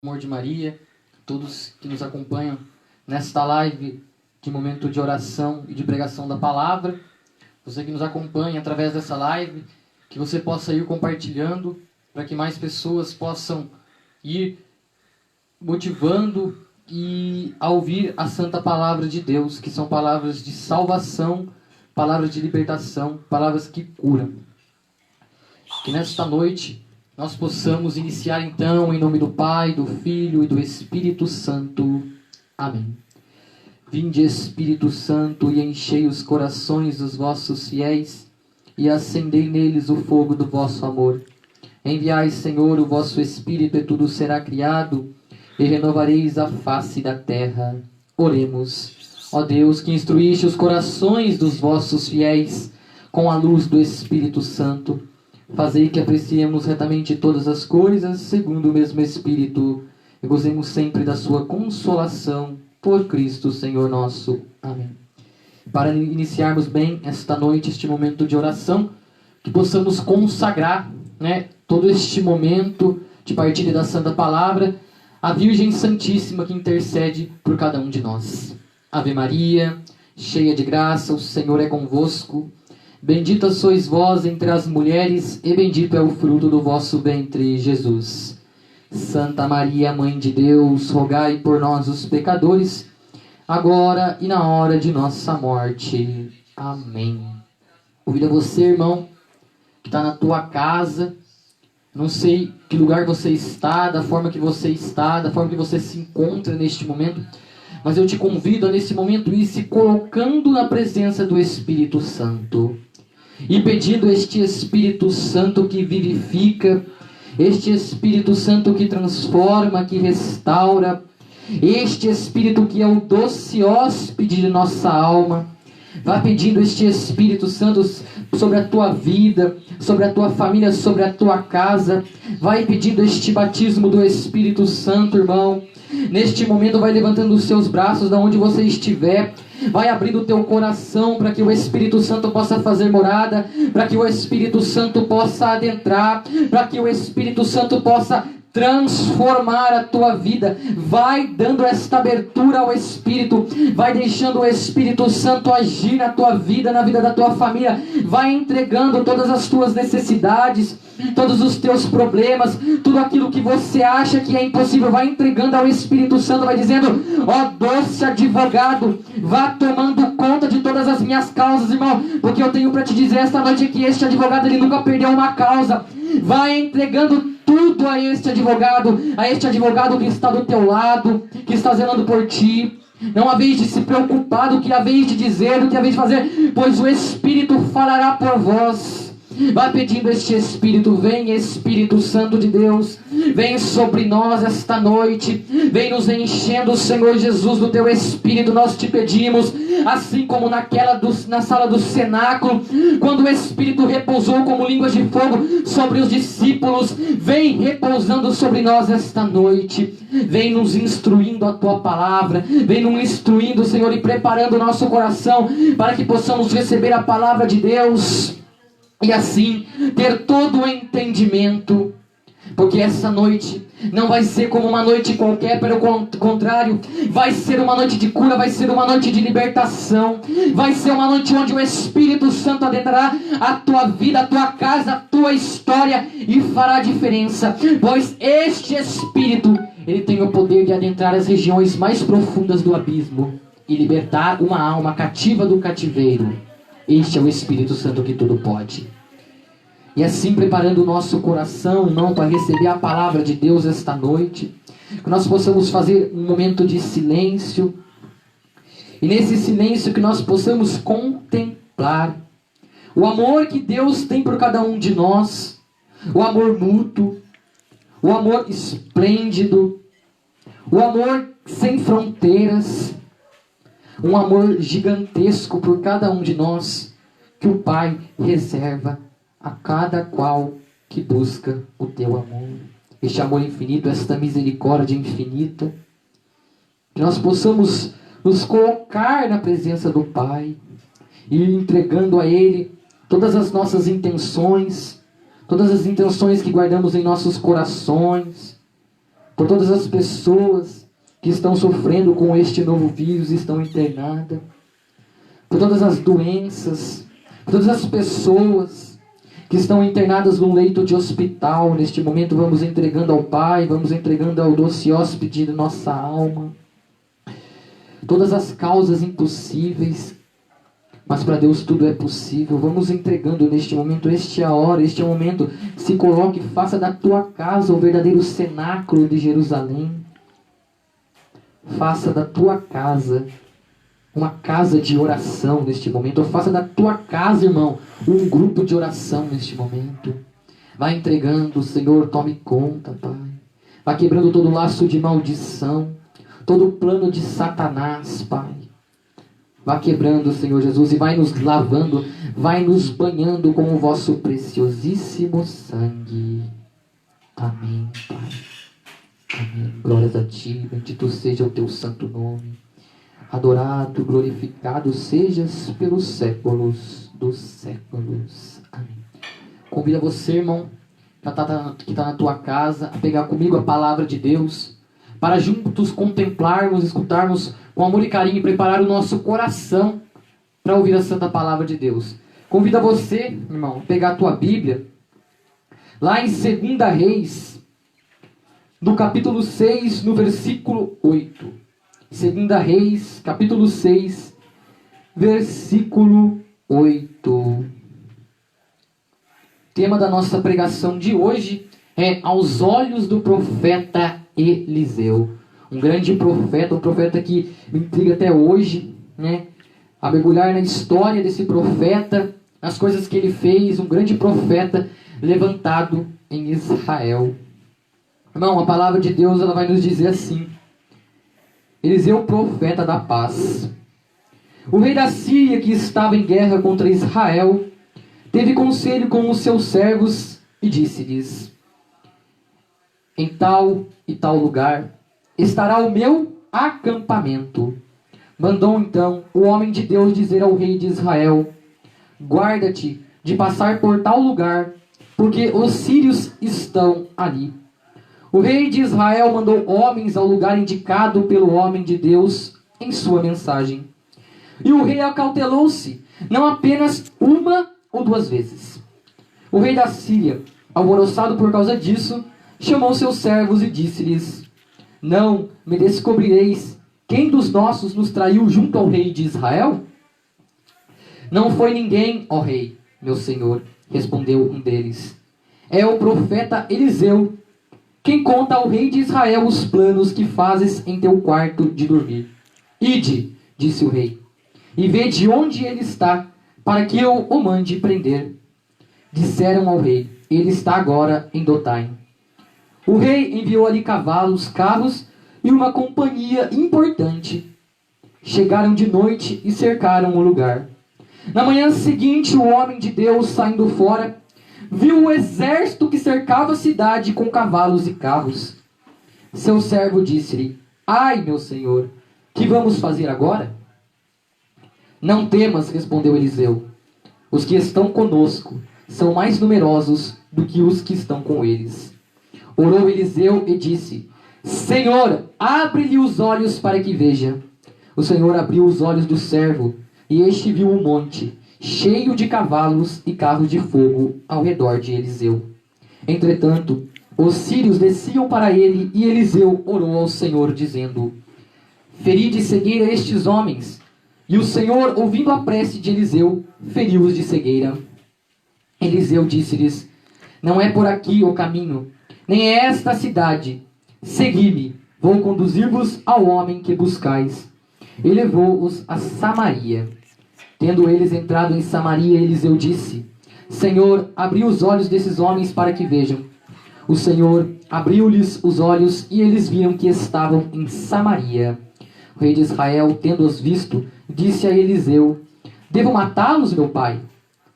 Amor de Maria, todos que nos acompanham nesta live de momento de oração e de pregação da palavra, você que nos acompanha através dessa live, que você possa ir compartilhando para que mais pessoas possam ir motivando e a ouvir a santa palavra de Deus, que são palavras de salvação, palavras de libertação, palavras que curam. Que nesta noite nós possamos iniciar então em nome do Pai, do Filho e do Espírito Santo. Amém. Vinde, Espírito Santo, e enchei os corações dos vossos fiéis, e acendei neles o fogo do vosso amor. Enviai, Senhor, o vosso Espírito, e tudo será criado, e renovareis a face da terra. Oremos. Ó Deus, que instruíste os corações dos vossos fiéis com a luz do Espírito Santo, fazei que apreciemos retamente todas as coisas, segundo o mesmo Espírito, e gozemos sempre da sua consolação, por Cristo Senhor nosso. Amém. Para iniciarmos bem esta noite, este momento de oração, que possamos consagrar, todo este momento de partilha da Santa Palavra à Virgem Santíssima que intercede por cada um de nós. Ave Maria, cheia de graça, o Senhor é convosco. Bendita sois vós entre as mulheres, e bendito é o fruto do vosso ventre, Jesus. Santa Maria, Mãe de Deus, rogai por nós, os pecadores, agora e na hora de nossa morte. Amém. Convido a você, irmão, que está na tua casa, não sei que lugar você está, da forma que você está, da forma que você se encontra neste momento, mas eu te convido a nesse momento ir se colocando na presença do Espírito Santo e pedindo este Espírito Santo que vivifica, este Espírito Santo que transforma, que restaura, este Espírito que é o doce hóspede de nossa alma. Vá pedindo este Espírito Santo sobre a tua vida, sobre a tua família, sobre a tua casa. Vai pedindo este batismo do Espírito Santo, irmão. Neste momento vai levantando os seus braços da onde você estiver. Vai abrindo o teu coração para que o Espírito Santo possa fazer morada, para que o Espírito Santo possa adentrar, para que o Espírito Santo possa transformar a tua vida. Vai dando esta abertura ao Espírito, vai deixando o Espírito Santo agir na tua vida, na vida da tua família. Vai entregando todas as tuas necessidades, todos os teus problemas, tudo aquilo que você acha que é impossível. Vai entregando ao Espírito Santo, vai dizendo: ó doce advogado, vá tomando conta de todas as minhas causas, irmão, porque eu tenho para te dizer esta noite que este advogado, ele nunca perdeu uma causa. Vai entregando tudo a este advogado que está do teu lado, que está zelando por ti. Não há vez de se preocupar do que há vez de dizer, do que há vez de fazer, pois o Espírito falará por vós. Vai pedindo este Espírito. Vem, Espírito Santo de Deus, vem sobre nós esta noite, vem nos enchendo, Senhor Jesus, do teu Espírito. Nós te pedimos, assim como na sala do cenáculo, quando o Espírito repousou como línguas de fogo sobre os discípulos, vem repousando sobre nós esta noite. Vem nos instruindo a tua palavra, vem nos instruindo, Senhor, e preparando o nosso coração para que possamos receber a palavra de Deus e assim ter todo o entendimento. Porque essa noite não vai ser como uma noite qualquer, pelo contrário, vai ser uma noite de cura, vai ser uma noite de libertação, vai ser uma noite onde o Espírito Santo adentrará a tua vida, a tua casa, a tua história e fará diferença. Pois este Espírito, ele tem o poder de adentrar as regiões mais profundas do abismo e libertar uma alma cativa do cativeiro. Este é o Espírito Santo que tudo pode. E assim, preparando o nosso coração, irmão, para receber a palavra de Deus esta noite, que nós possamos fazer um momento de silêncio. E nesse silêncio que nós possamos contemplar o amor que Deus tem por cada um de nós, o amor mútuo, o amor esplêndido, o amor sem fronteiras, um amor gigantesco por cada um de nós, que o Pai reserva a cada qual que busca o teu amor. Este amor infinito, esta misericórdia infinita, que nós possamos nos colocar na presença do Pai e entregando a Ele todas as nossas intenções, todas as intenções que guardamos em nossos corações, por todas as pessoas que estão sofrendo com este novo vírus e estão internadas, por todas as doenças, por todas as pessoas que estão internadas num leito de hospital. Neste momento vamos entregando ao Pai, vamos entregando ao doce hóspede de nossa alma todas as causas impossíveis, mas para Deus tudo é possível. Vamos entregando neste momento. Este é a hora, este é o momento. Se coloque, faça da tua casa o verdadeiro cenáculo de Jerusalém. Faça da tua casa uma casa de oração neste momento. Ou faça da tua casa, irmão, um grupo de oração neste momento. Vai entregando, Senhor, tome conta, Pai. Vai quebrando todo laço de maldição, todo plano de Satanás, Pai. Vai quebrando, Senhor Jesus, e vai nos lavando, vai nos banhando com o vosso preciosíssimo sangue. Amém, Pai. Amém. Glórias a Ti, bendito seja o Teu santo nome. Adorado, glorificado sejas pelos séculos dos séculos. Amém. Convido você, irmão, que está na tua casa, a pegar comigo a palavra de Deus, para juntos contemplarmos, escutarmos com amor e carinho e preparar o nosso coração para ouvir a santa palavra de Deus. Convido você, irmão, a pegar a tua Bíblia, lá em 2 Reis, no capítulo 6, no versículo 8. 2 Reis, capítulo 6, versículo 8. Tema da nossa pregação de hoje é aos olhos do profeta Eliseu. Um grande profeta, um profeta que me intriga até hoje, né? A mergulhar na história desse profeta, nas coisas que ele fez, um grande profeta levantado em Israel. Irmão, a palavra de Deus ela vai nos dizer assim: Eliseu, profeta da paz. O rei da Síria, que estava em guerra contra Israel, teve conselho com os seus servos e disse-lhes: em tal e tal lugar estará o meu acampamento. Mandou então o homem de Deus dizer ao rei de Israel: guarda-te de passar por tal lugar, porque os sírios estão ali. O rei de Israel mandou homens ao lugar indicado pelo homem de Deus em sua mensagem. E o rei acautelou-se, não apenas uma ou duas vezes. O rei da Síria, alvoroçado por causa disso, chamou seus servos e disse-lhes: não me descobrireis quem dos nossos nos traiu junto ao rei de Israel? Não foi ninguém, ó rei, meu senhor, respondeu um deles. É o profeta Eliseu, quem conta ao rei de Israel os planos que fazes em teu quarto de dormir. Ide, disse o rei, e vede onde ele está, para que eu o mande prender. Disseram ao rei: ele está agora em Dotaim. O rei enviou ali cavalos, carros e uma companhia importante. Chegaram de noite e cercaram o lugar. Na manhã seguinte, o homem de Deus, saindo fora, viu o exército que cercava a cidade com cavalos e carros. Seu servo disse-lhe: ai, meu senhor, que vamos fazer agora? Não temas, respondeu Eliseu. Os que estão conosco são mais numerosos do que os que estão com eles. Orou Eliseu e disse: Senhor, abre-lhe os olhos para que veja. O Senhor abriu os olhos do servo, e este viu um monte, cheio de cavalos e carros de fogo ao redor de Eliseu. Entretanto, os sírios desciam para ele, e Eliseu orou ao Senhor, dizendo: feri de cegueira estes homens. E o Senhor, ouvindo a prece de Eliseu, feriu-os de cegueira. Eliseu disse-lhes: não é por aqui o caminho, nem é esta a cidade. Segui-me, vou conduzir-vos ao homem que buscais. E levou-os a Samaria. Tendo eles entrado em Samaria, Eliseu disse: Senhor, abri os olhos desses homens para que vejam. O Senhor abriu-lhes os olhos, e eles viram que estavam em Samaria. O rei de Israel, tendo-os visto, disse a Eliseu: devo matá-los, meu pai?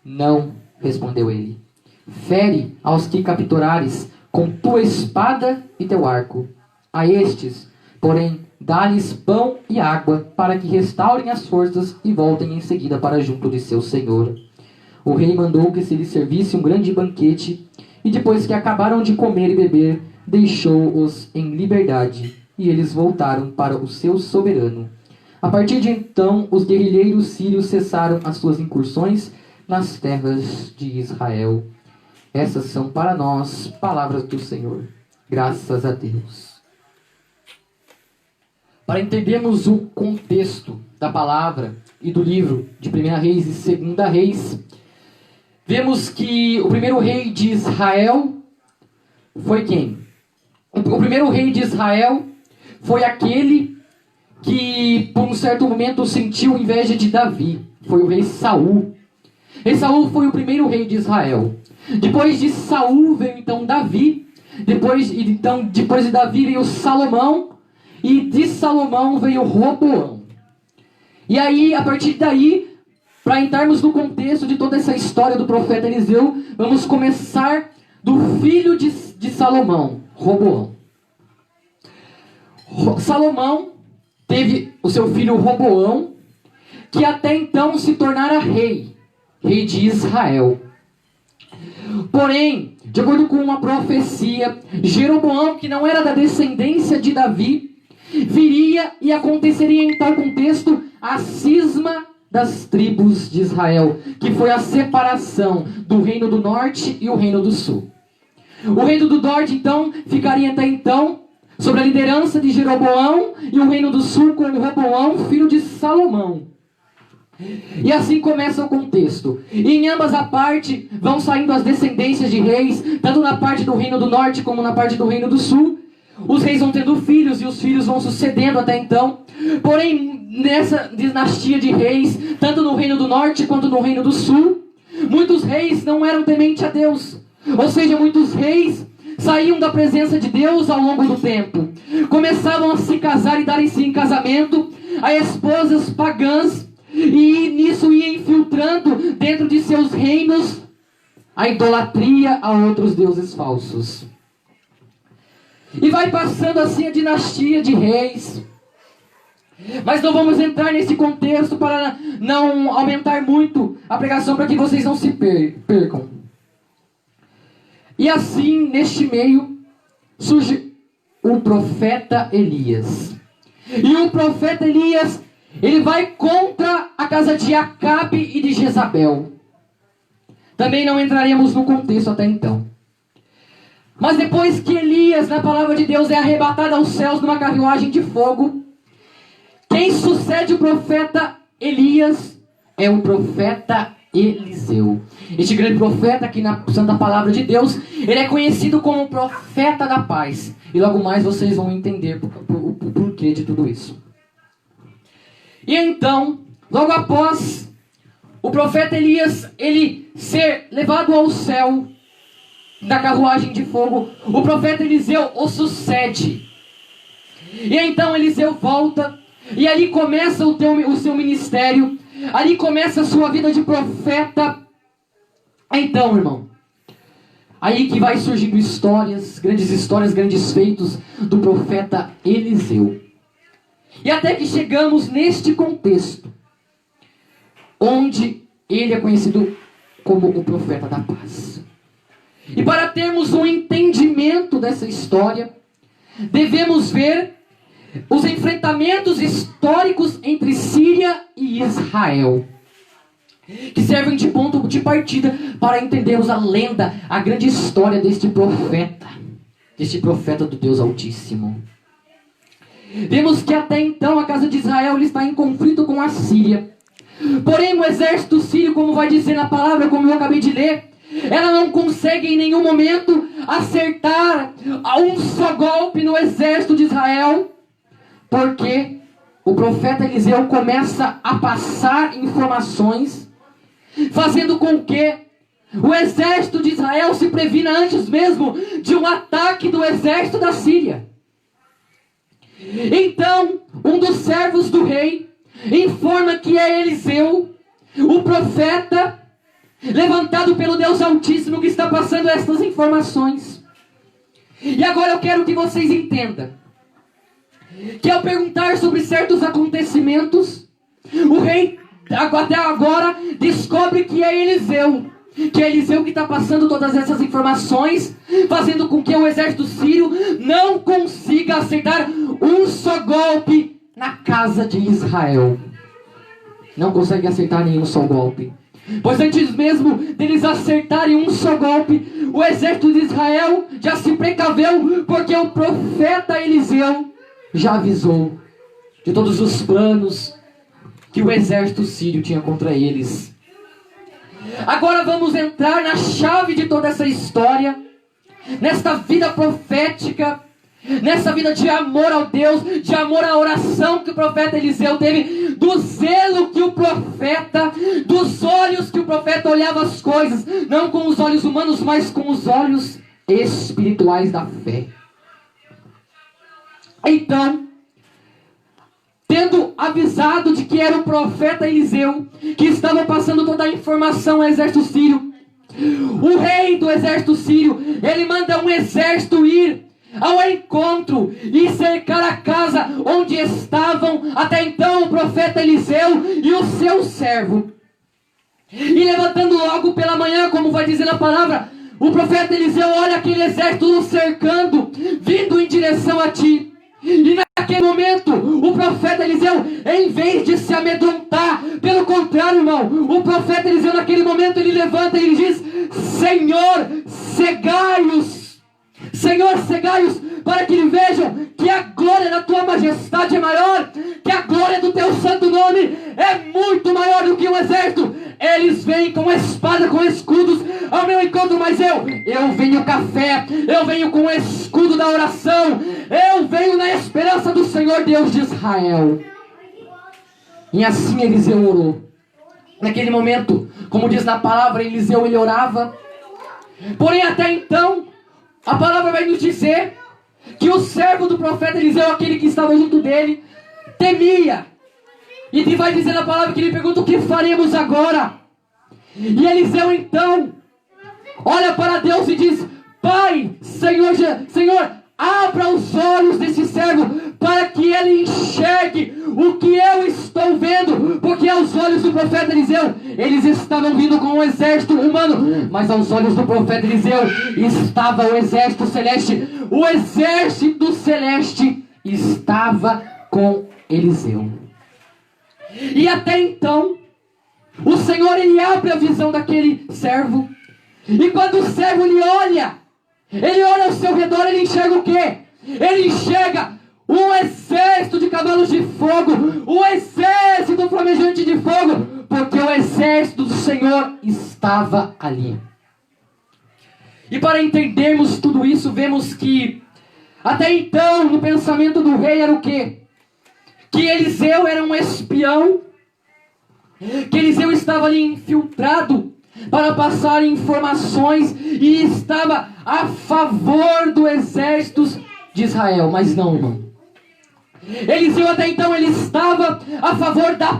Não, respondeu ele. Fere aos que capturares com tua espada e teu arco. A estes, porém, dá-lhes pão e água, para que restaurem as forças e voltem em seguida para junto de seu senhor. O rei mandou que se lhes servisse um grande banquete, e depois que acabaram de comer e beber, deixou-os em liberdade, e eles voltaram para o seu soberano. A partir de então, os guerrilheiros sírios cessaram as suas incursões nas terras de Israel. Essas são para nós palavras do Senhor. Graças a Deus. Para entendermos o contexto da palavra e do livro de 1 Reis e 2 Reis, vemos que o primeiro rei de Israel foi quem? O primeiro rei de Israel foi aquele que, por um certo momento, sentiu inveja de Davi. Foi o rei Saul. Rei Saul foi o primeiro rei de Israel. Depois de Saul veio então Davi. Depois de Davi veio Salomão. E de Salomão veio Roboão. E aí, a partir daí, para entrarmos no contexto de toda essa história do profeta Eliseu, vamos começar do filho de Salomão, Roboão. Salomão teve o seu filho Roboão, que até então se tornara rei de Israel. Porém, de acordo com uma profecia, Jeroboão, que não era da descendência de Davi, viria e aconteceria em tal contexto a cisma das tribos de Israel, que foi a separação do reino do norte e o reino do sul. O reino do norte, então, ficaria até então sob a liderança de Jeroboão, e o reino do sul com Roboão, filho de Salomão. E assim começa o contexto. E em ambas as partes vão saindo as descendências de reis, tanto na parte do reino do norte como na parte do reino do sul. Os reis vão tendo filhos e os filhos vão sucedendo até então. Porém, nessa dinastia de reis, tanto no reino do norte quanto no reino do sul, muitos reis não eram tementes a Deus. Ou seja, muitos reis saíam da presença de Deus ao longo do tempo. Começavam a se casar e darem-se em casamento a esposas pagãs. E nisso ia infiltrando dentro de seus reinos a idolatria a outros deuses falsos. E vai passando assim a dinastia de reis. Mas não vamos entrar nesse contexto para não aumentar muito a pregação, para que vocês não se percam. E assim, neste meio, surge o profeta Elias. E o profeta Elias, ele vai contra a casa de Acabe e de Jezabel. Também não entraremos no contexto até então. Mas depois que Elias, na palavra de Deus, é arrebatado aos céus numa carruagem de fogo, quem sucede o profeta Elias é o profeta Eliseu. Este grande profeta aqui na Santa Palavra de Deus, ele é conhecido como o profeta da paz. E logo mais vocês vão entender o porquê de tudo isso. E então, logo após o profeta Elias, ele ser levado ao céu da carruagem de fogo, o profeta Eliseu o sucede. E então Eliseu volta, e ali começa o seu ministério, ali começa a sua vida de profeta. Então, irmão, aí que vai surgindo histórias, grandes feitos do profeta Eliseu. E até que chegamos neste contexto, onde ele é conhecido como o profeta da paz. E para termos um entendimento dessa história, devemos ver os enfrentamentos históricos entre Síria e Israel, que servem de ponto de partida para entendermos a lenda, a grande história deste profeta do Deus Altíssimo. Vemos que até então a casa de Israel ele está em conflito com a Síria. Porém, o exército sírio, como vai dizer na palavra, como eu acabei de ler, ela não consegue em nenhum momento acertar a um só golpe no exército de Israel, porque o profeta Eliseu começa a passar informações, fazendo com que o exército de Israel se previna antes mesmo de um ataque do exército da Síria. Então, um dos servos do rei informa que é Eliseu, o profeta levantado pelo Deus Altíssimo, que está passando estas informações. E agora eu quero que vocês entendam que ao perguntar sobre certos acontecimentos, o rei até agora descobre que é Eliseu, que é Eliseu que está passando todas essas informações, fazendo com que o exército sírio não consiga acertar um só golpe na casa de Israel. Não consegue acertar nenhum só golpe. Pois antes mesmo deles acertarem um só golpe, o exército de Israel já se precaveu, porque o profeta Eliseu já avisou de todos os planos que o exército sírio tinha contra eles. Agora vamos entrar na chave de toda essa história, nesta vida profética, nessa vida de amor ao Deus, de amor à oração que o profeta Eliseu teve, do zelo que o profeta, dos olhos que o profeta olhava as coisas, não com os olhos humanos, mas com os olhos espirituais da fé. Então, tendo avisado de que era o profeta Eliseu que estava passando toda a informação ao exército sírio, o rei do exército sírio, ele manda um exército ir ao encontro e cercar a casa onde estavam até então o profeta Eliseu e o seu servo. E levantando logo pela manhã, como vai dizer na palavra, o profeta Eliseu olha aquele exército cercando, vindo em direção a ti. E naquele momento, o profeta Eliseu, em vez de se amedrontar, pelo contrário, irmão, o profeta Eliseu naquele momento, ele levanta e ele diz: Senhor, cegai-os, para que vejam que a glória da tua majestade é maior, que a glória do teu santo nome é muito maior do que um exército. Eles vêm com espada, com escudos ao meu encontro, mas eu venho com a fé, eu venho com o escudo da oração, eu venho na esperança do Senhor Deus de Israel. E assim Eliseu orou. Naquele momento, como diz na palavra, Eliseu ele orava. Porém até então, a palavra vai nos dizer que o servo do profeta Eliseu, aquele que estava junto dele, temia. E vai dizer na palavra que ele pergunta: o que faremos agora? E Eliseu então olha para Deus e diz: Pai, Senhor, abra os olhos desse servo para que ele enxergue o que eu estou vendo. Porque aos olhos do profeta Eliseu, eles estavam vindo com um exército humano, mas aos olhos do profeta Eliseu estava o exército celeste. O exército celeste estava com Eliseu. E até então, o Senhor ele abre a visão daquele servo. E quando o servo ele olha ao seu redor, ele enxerga o quê? Ele enxerga um exército de cavalos de fogo, um exército flamejante de fogo, porque o exército do Senhor estava ali. E para entendermos tudo isso, vemos que até então, no pensamento do rei era o quê? Que Eliseu era um espião, que Eliseu estava ali infiltrado para passar informações e estava a favor do exército de Israel. Mas não, irmão. Eliseu até então ele estava a favor da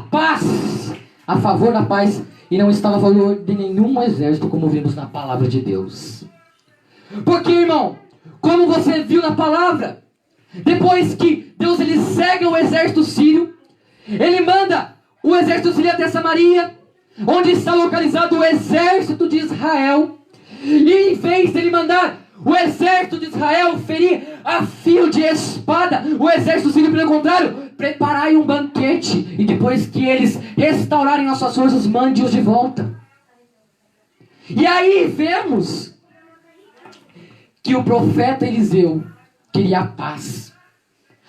paz, e não estava a favor de nenhum exército, como vimos na palavra de Deus. Porque, irmão, como você viu na palavra, depois que Deus ele cega o exército sírio, ele manda o exército sírio até Samaria, onde está localizado o exército de Israel. E em vez dele mandar o exército de Israel ferir a fio de espada, o exército sírio, pelo contrário, preparai um banquete, e depois que eles restaurarem as suas forças, mande-os de volta. E aí vemos que o profeta Eliseu queria paz.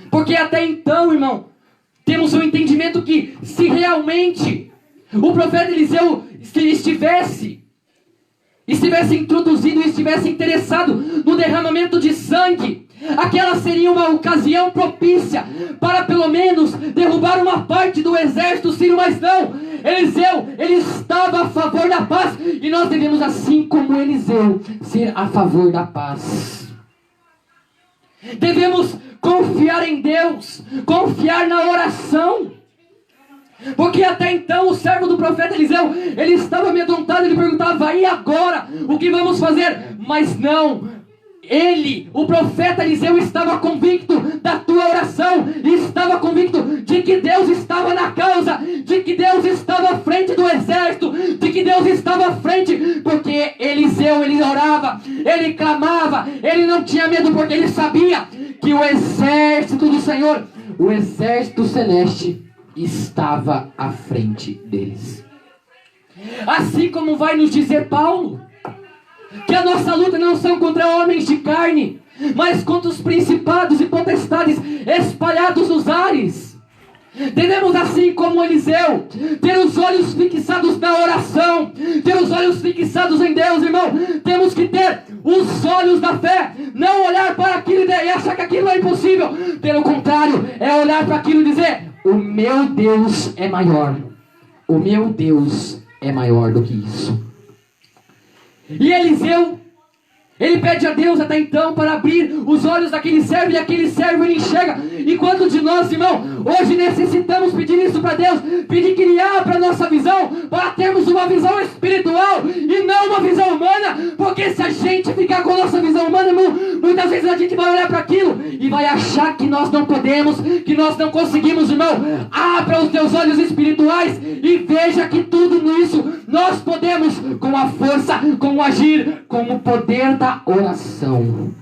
Porque até então, irmão, temos um entendimento que se realmente o profeta Eliseu estivesse introduzido e estivesse interessado no derramamento de sangue, aquela seria uma ocasião propícia para pelo menos derrubar uma parte do exército sírio. Mas não, Eliseu, ele estava a favor da paz, e nós devemos, assim como Eliseu, ser a favor da paz. Devemos confiar em Deus, confiar na oração. Porque até então o servo do profeta Eliseu, ele estava amedrontado, ele perguntava: e agora? O que vamos fazer? Mas não, o profeta Eliseu estava convicto da tua oração, estava convicto de de que Deus estava na causa, de que Deus estava à frente do exército, de que Deus estava à frente, porque Eliseu, ele orava, ele clamava, ele não tinha medo, porque ele sabia que o exército do Senhor, o exército celeste, estava à frente deles. Assim como vai nos dizer Paulo, que a nossa luta não são contra homens de carne, mas contra os principados e potestades espalhados nos ares. Devemos, assim como Eliseu, ter os olhos fixados na oração, ter os olhos fixados em Deus, irmão. Temos que ter os olhos da fé, não olhar para aquilo e achar que aquilo é impossível. Pelo contrário, é olhar para aquilo e dizer: o meu Deus é maior, o meu Deus é maior do que isso. E Eliseu, ele pede a Deus até então para abrir os olhos daquele servo, e aquele servo ele enxerga. E quantos de nós, irmão, hoje necessitamos pedir isso para Deus, pedir que Ele abra a nossa visão, para termos uma visão espiritual e não uma visão humana, porque se a gente ficar com a nossa visão humana, irmão, muitas vezes a gente vai olhar para aquilo e vai achar que nós não podemos, que nós não conseguimos, irmão. Abra os teus olhos espirituais e veja que tudo nisso nós podemos, com a força, com o agir, com o poder da oração.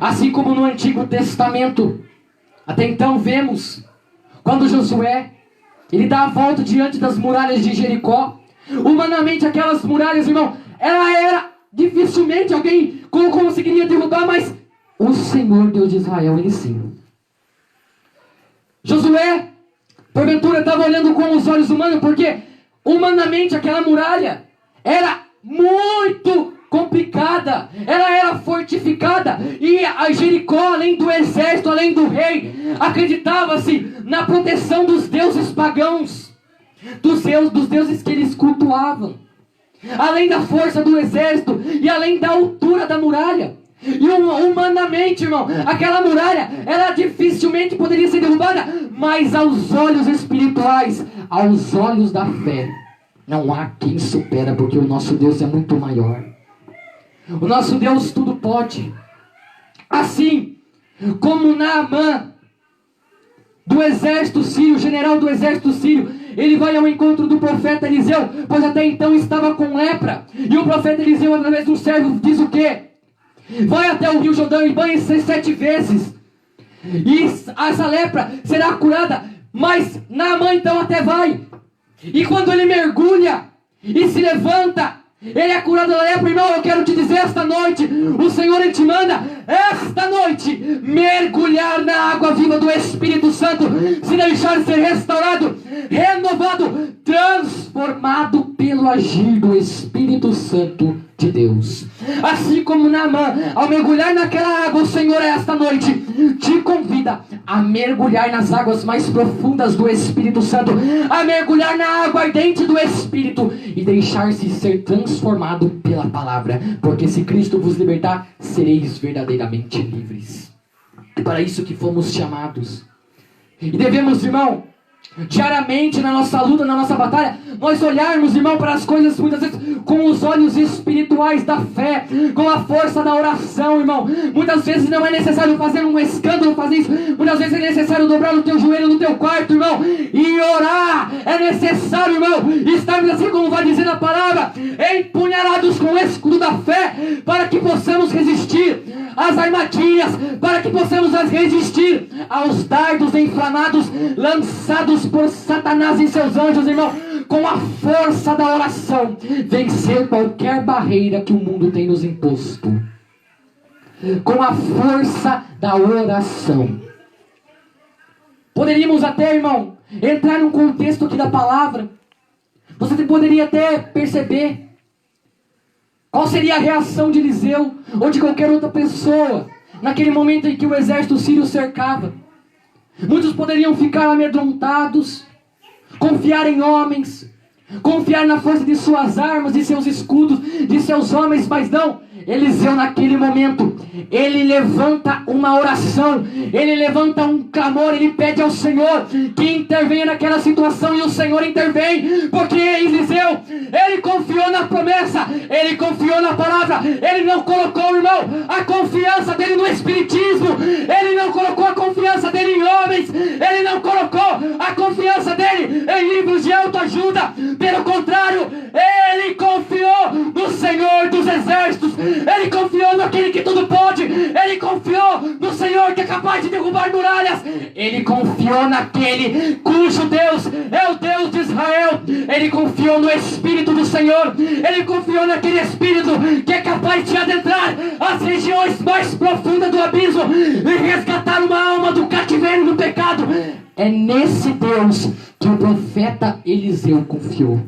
Assim como no Antigo Testamento, até então vemos, quando Josué, ele dá a volta diante das muralhas de Jericó. Humanamente aquelas muralhas, irmão, ela era, dificilmente alguém conseguiria derrubar, mas o Senhor Deus de Israel, ele sim. Josué, porventura, estava olhando com os olhos humanos, porque humanamente aquela muralha era muito complicada, ela era fortificada, e a Jericó, além do exército, além do rei, acreditava-se na proteção dos deuses pagãos, dos deuses que eles cultuavam, além da força do exército e além da altura da muralha. E humanamente, irmão, aquela muralha, ela dificilmente poderia ser derrubada, mas aos olhos espirituais, aos olhos da fé, não há quem supera, porque o nosso Deus é muito maior. O nosso Deus tudo pode. Assim como Naamã, do exército sírio, general do exército sírio, ele vai ao encontro do profeta Eliseu, pois até então estava com lepra. E o profeta Eliseu, através do servo, diz o quê? Vai até o rio Jordão e banhe-se 7 vezes, e essa lepra será curada. Mas Naamã então até vai, e quando ele mergulha e se levanta, ele é curado da lepra. Irmão, eu quero te dizer esta noite, o Senhor ele te manda, esta noite, mergulhar na água viva do Espírito Santo, se deixar ser restaurado, renovado, transformado pelo agir do Espírito Santo de Deus. Assim como Naamã, ao mergulhar naquela água, o Senhor esta noite te convida a mergulhar nas águas mais profundas do Espírito Santo, a mergulhar na água ardente do Espírito e deixar-se ser transformado pela palavra, porque se Cristo vos libertar, sereis verdadeiramente livres. É para isso que fomos chamados. E devemos, irmão, diariamente na nossa luta, na nossa batalha, nós olharmos, irmão, para as coisas muitas vezes com os olhos espirituais da fé, com a força da oração, irmão. Muitas vezes não é necessário fazer um escândalo, fazer isso. Muitas vezes é necessário dobrar o teu joelho no teu quarto, irmão, e orar. É necessário, irmão, estarmos assim como vai dizer a palavra, empunhalados com o escudo da fé, para que possamos resistir às armadilhas, para que possamos resistir aos dardos inflamados lançados por Satanás e seus anjos, irmão, com a força da oração, vencer qualquer barreira que o mundo tem nos imposto, com a força da oração. Poderíamos até, irmão, entrar num contexto aqui da palavra. Você poderia até perceber qual seria a reação de Eliseu ou de qualquer outra pessoa naquele momento em que o exército sírio cercava. Muitos poderiam ficar amedrontados, confiar em homens, confiar na força de suas armas, de seus escudos, de seus homens, mas não. Eliseu naquele momento, ele levanta uma oração, ele levanta um clamor, ele pede ao Senhor que intervenha naquela situação, e o Senhor intervém, porque Eliseu, ele confiou na promessa, ele confiou na palavra, ele não colocou, irmão, a confiança dele no espiritismo, ele não colocou a confiança dele em homens, ele não batalhas. Ele confiou naquele cujo Deus é o Deus de Israel. Ele confiou no Espírito do Senhor. Ele confiou naquele Espírito que é capaz de adentrar as regiões mais profundas do abismo e resgatar uma alma do cativeiro do pecado. É nesse Deus que o profeta Eliseu confiou.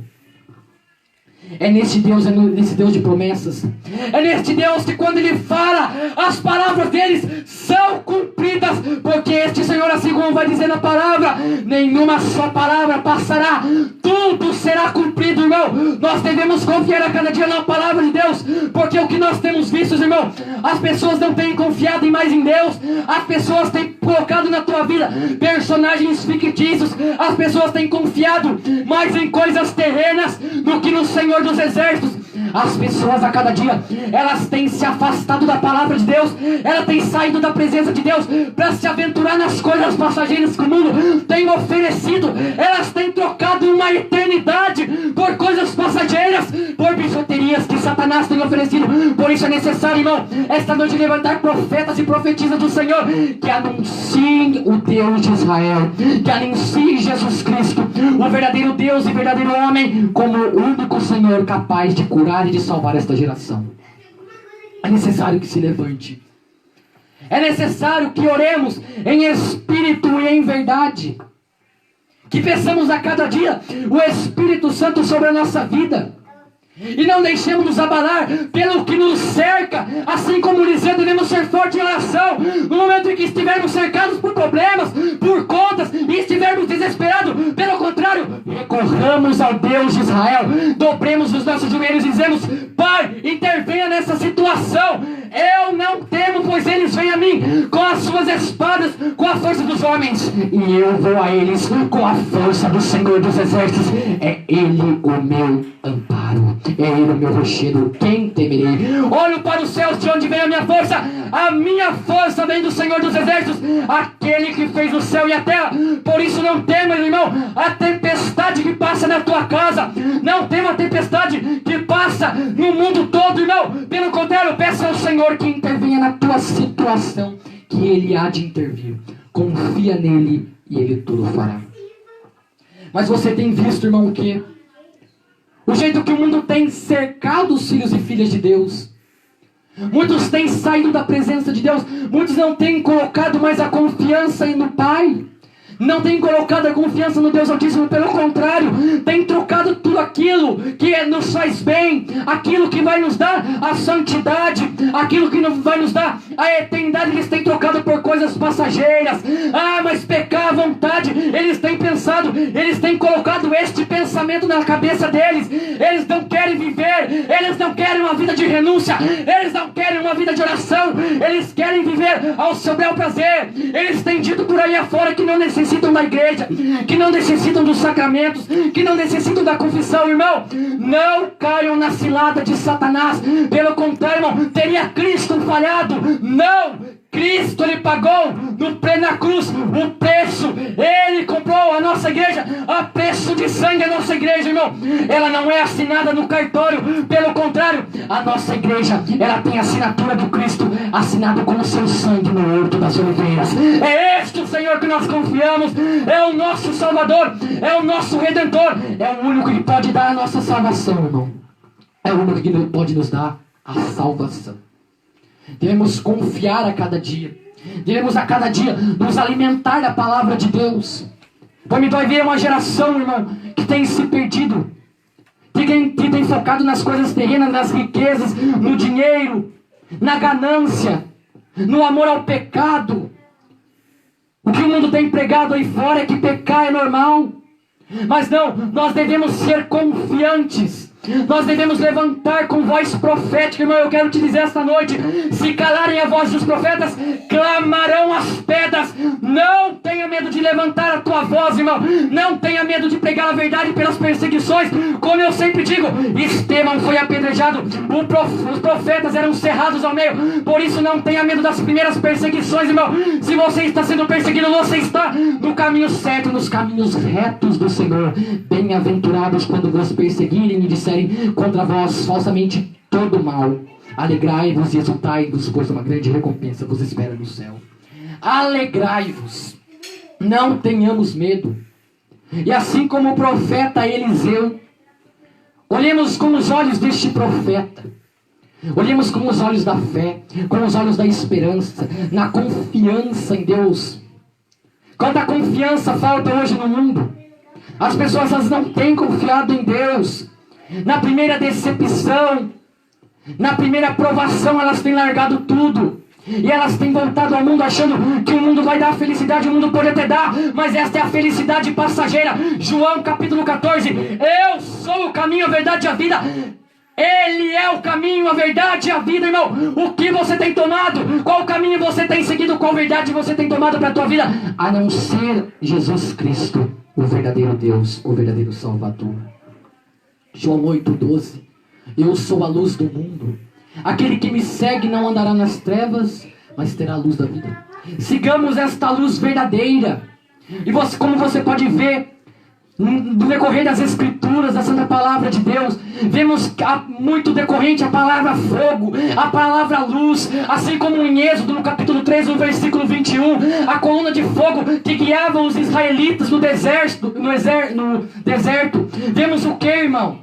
É nesse Deus de promessas. É neste Deus que quando Ele fala, as palavras deles são cumpridas. Porque este Senhor, assim como vai dizer na palavra, nenhuma só palavra passará, tudo será cumprido, irmão. Nós devemos confiar a cada dia na palavra de Deus. Porque o que nós temos visto, irmão, as pessoas não têm confiado mais em Deus. As pessoas têm colocado na tua vida personagens fictícios. As pessoas têm confiado mais em coisas terrenas do que no Senhor dos Exércitos. As pessoas a cada dia, elas têm se afastado da palavra de Deus. Elas têm saído da presença de Deus para se aventurar nas coisas passageiras que o mundo tem oferecido. Elas têm trocado uma eternidade por coisas passageiras, por bijuterias que Satanás tem oferecido. Por isso é necessário, irmão, esta noite levantar profetas e profetisas do Senhor que anunciem o Deus de Israel, que anunciem Jesus Cristo, o verdadeiro Deus e verdadeiro homem, como o único Senhor capaz de curar e de salvar esta geração. É necessário que se levante. É necessário que oremos em espírito e em verdade. Que peçamos a cada dia o Espírito Santo sobre a nossa vida. E não deixemos nos abalar pelo que nos cerca. Assim como Eliseu, devemos ser fortes em oração. No momento em que estivermos cercados por problemas, por contas, e estivermos desesperados, pelo contrário, recorramos ao Deus de Israel. Dobremos os nossos joelhos e dizemos: Pai, intervenha nessa situação. Eu não temo, pois eles vêm a mim com as suas espadas, com a força dos homens, e eu vou a eles com a força do Senhor dos Exércitos. É Ele o meu amparo, é Ele o meu rochedo, quem temerei? Olho para os céus, de onde vem a minha força? A minha força vem do Senhor dos Exércitos, aquele que fez o céu e a terra. Por isso não tema, irmão, a tempestade que passa na tua casa. Não tema a tempestade que passa no mundo todo, irmão. Pelo contrário, peça ao Senhor que intervenha na tua situação, que Ele há de intervir. Confia nele e Ele tudo fará. Mas você tem visto, irmão, o quê? O jeito que o mundo tem cercado os filhos e filhas de Deus. Muitos têm saído da presença de Deus. Muitos não têm colocado mais a confiança no Pai. Não têm colocado a confiança no Deus Altíssimo. Pelo contrário, têm trocado tudo aquilo que nos faz bem, aquilo que vai nos dar a santidade, aquilo que vai nos dar a eternidade. Eles têm trocado por coisas passageiras. Mas pecar à vontade, eles têm pensado, eles têm colocado este pensamento na cabeça deles. Eles não querem viver, eles não querem uma vida de renúncia, eles não querem uma vida de oração, eles querem viver ao seu bel prazer. Eles têm dito por aí afora que não necessitam da igreja, que não necessitam dos sacramentos, que não necessitam da confissão. Irmão, não caiam na cilada de Satanás. Pelo contrário, irmão, teria Cristo falhado? Não! Cristo, Ele pagou na cruz o preço. Ele comprou a nossa igreja a preço de sangue. A nossa igreja, irmão, ela não é assinada no cartório. Pelo contrário, a nossa igreja, ela tem a assinatura do Cristo, assinado com o seu sangue no horto das oliveiras. É este o Senhor que nós confiamos. É o nosso Salvador, é o nosso Redentor, é o único que pode dar a nossa salvação, irmão. É o único que pode nos dar a salvação. Devemos confiar a cada dia. Devemos a cada dia nos alimentar da palavra de Deus. Pois me dói ver uma geração, irmão, que tem se perdido, que tem focado nas coisas terrenas, nas riquezas, no dinheiro, na ganância, no amor ao pecado. O que o mundo tem pregado aí fora é que pecar é normal. Mas não, nós devemos ser confiantes. Nós devemos levantar com voz profética, irmão. Eu quero te dizer esta noite: se calarem a voz dos profetas, clamarão as pedras. Não tenha medo de levantar a tua voz, irmão. Não tenha medo de pregar a verdade pelas perseguições. Como eu sempre digo, Estevão foi apedrejado, os profetas eram cerrados ao meio. Por isso não tenha medo das primeiras perseguições, irmão. Se você está sendo perseguido, você está no caminho certo, nos caminhos retos do Senhor. Bem-aventurados quando vos perseguirem e disserem contra vós falsamente todo mal. Alegrai-vos e exultai-vos, pois uma grande recompensa vos espera no céu. alegrai-vos, não tenhamos medo. E assim como o profeta Eliseu, olhemos com os olhos deste profeta, olhemos com os olhos da fé, com os olhos da esperança, na confiança em Deus. Quanta confiança falta hoje no mundo. As pessoas elas não têm confiado em Deus. Na primeira decepção, na primeira provação, elas têm largado tudo. E elas têm voltado ao mundo achando que o mundo vai dar felicidade, o mundo pode até dar, mas esta é a felicidade passageira. João capítulo 14, eu sou o caminho, a verdade e a vida. Ele é o caminho, a verdade e a vida, irmão. O que você tem tomado? Qual caminho você tem seguido? Qual verdade você tem tomado para a tua vida? A não ser Jesus Cristo, o verdadeiro Deus, o verdadeiro Salvador. João 8,12. Eu sou a luz do mundo. Aquele que me segue não andará nas trevas, mas terá a luz da vida. Sigamos esta luz verdadeira. E você, como você pode ver no decorrer das Escrituras, da Santa Palavra de Deus, vemos muito decorrente a palavra fogo, a palavra luz, assim como em Êxodo, no capítulo 3, no versículo 21, a coluna de fogo que guiava os israelitas no deserto. Vemos o que, irmão?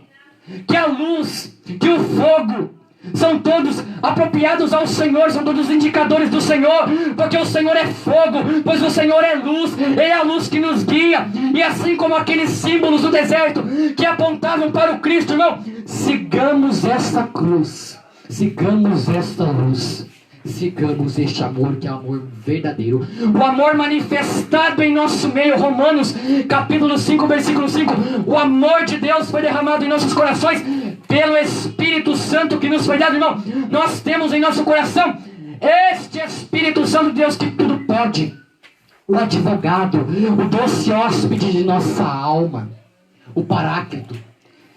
Que a luz, que o fogo são todos apropriados ao Senhor, são todos indicadores do Senhor, porque o Senhor é fogo, pois o Senhor é luz, Ele é a luz que nos guia. E assim como aqueles símbolos do deserto que apontavam para o Cristo, irmão, sigamos essa cruz, sigamos esta luz, sigamos este amor que é o amor verdadeiro, o amor manifestado em nosso meio. Romanos capítulo 5, versículo 5, o amor de Deus foi derramado em nossos corações pelo Espírito Santo que nos foi dado, irmão. Nós temos em nosso coração este Espírito Santo de Deus que tudo pode, o advogado, o doce hóspede de nossa alma, o Paráclito,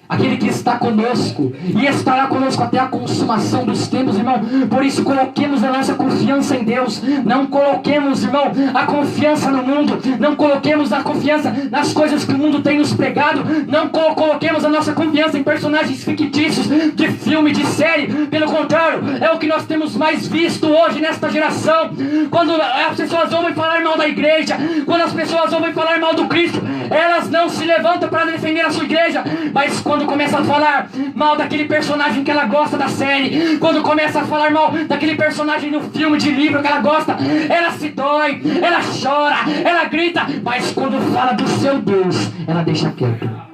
aquele que está conosco e estará conosco até a consumação dos tempos, irmão. Por isso coloquemos a nossa confiança em Deus. Não coloquemos, irmão, a confiança no mundo. Não coloquemos a confiança nas coisas que o mundo tem nos pregado. Não coloquemos a nossa confiança em personagens fictícios de filme, de série. Pelo contrário, é o que nós temos mais visto hoje nesta geração. Quando as pessoas ouvem falar mal da igreja, quando as pessoas ouvem falar mal do Cristo, elas não se levantam para defender a sua igreja, mas quando começa a falar mal daquele personagem que ela gosta da série, quando começa a falar mal daquele personagem no filme, de livro que ela gosta, ela se dói, ela chora, ela grita, mas quando fala do seu Deus, ela deixa quieto.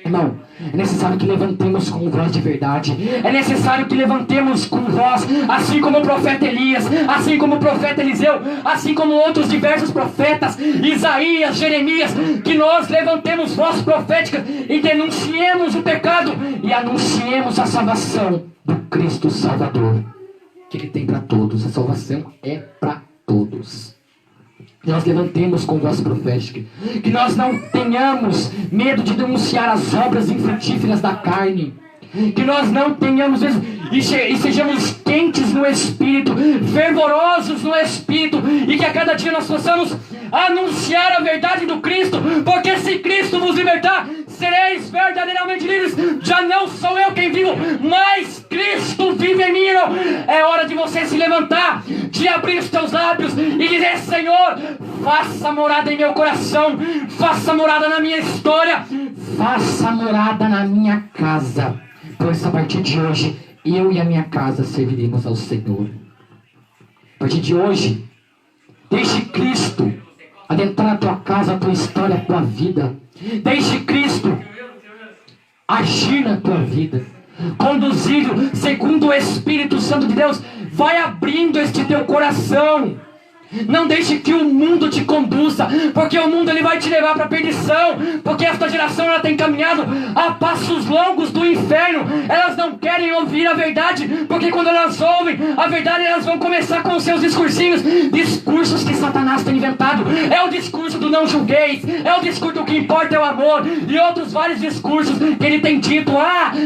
Irmão, é necessário que levantemos com voz de verdade. É necessário que levantemos com voz, assim como o profeta Elias, assim como o profeta Eliseu, assim como outros diversos profetas, Isaías, Jeremias, que nós levantemos voz profética e denunciemos o pecado e anunciemos a salvação do Cristo Salvador, que Ele tem para todos. A salvação é para todos. Que nós levantemos com voz profética, que nós não tenhamos medo de denunciar as obras infrutíferas da carne, que nós não tenhamos medo e sejamos quentes no Espírito, fervorosos no Espírito, e que a cada dia nós possamos anunciar a verdade do Cristo, porque se Cristo vos libertar, sereis verdadeiramente livres. Já não sou eu quem vivo, mas Cristo vive em mim, irmão. É hora de você se levantar, de abrir os teus lábios e dizer: Senhor, faça morada em meu coração, faça morada na minha história, faça morada na minha casa, pois a partir de hoje eu e a minha casa serviremos ao Senhor. A partir de hoje, deixe Cristo adentrar a tua casa, a tua história, a tua vida. Deixe Cristo agir na tua vida, conduzido segundo o Espírito Santo de Deus. Vai abrindo este teu coração. Não deixe que o mundo te conduza, porque o mundo ele vai te levar para a perdição, porque esta geração ela tem caminhado a passos longos do inferno. Elas não querem ouvir a verdade, porque quando elas ouvem a verdade, elas vão começar com os seus discursinhos, discursos que Satanás tem inventado. É o discurso do não julgueis, é o discurso do que importa é o amor, e outros vários discursos que ele tem dito: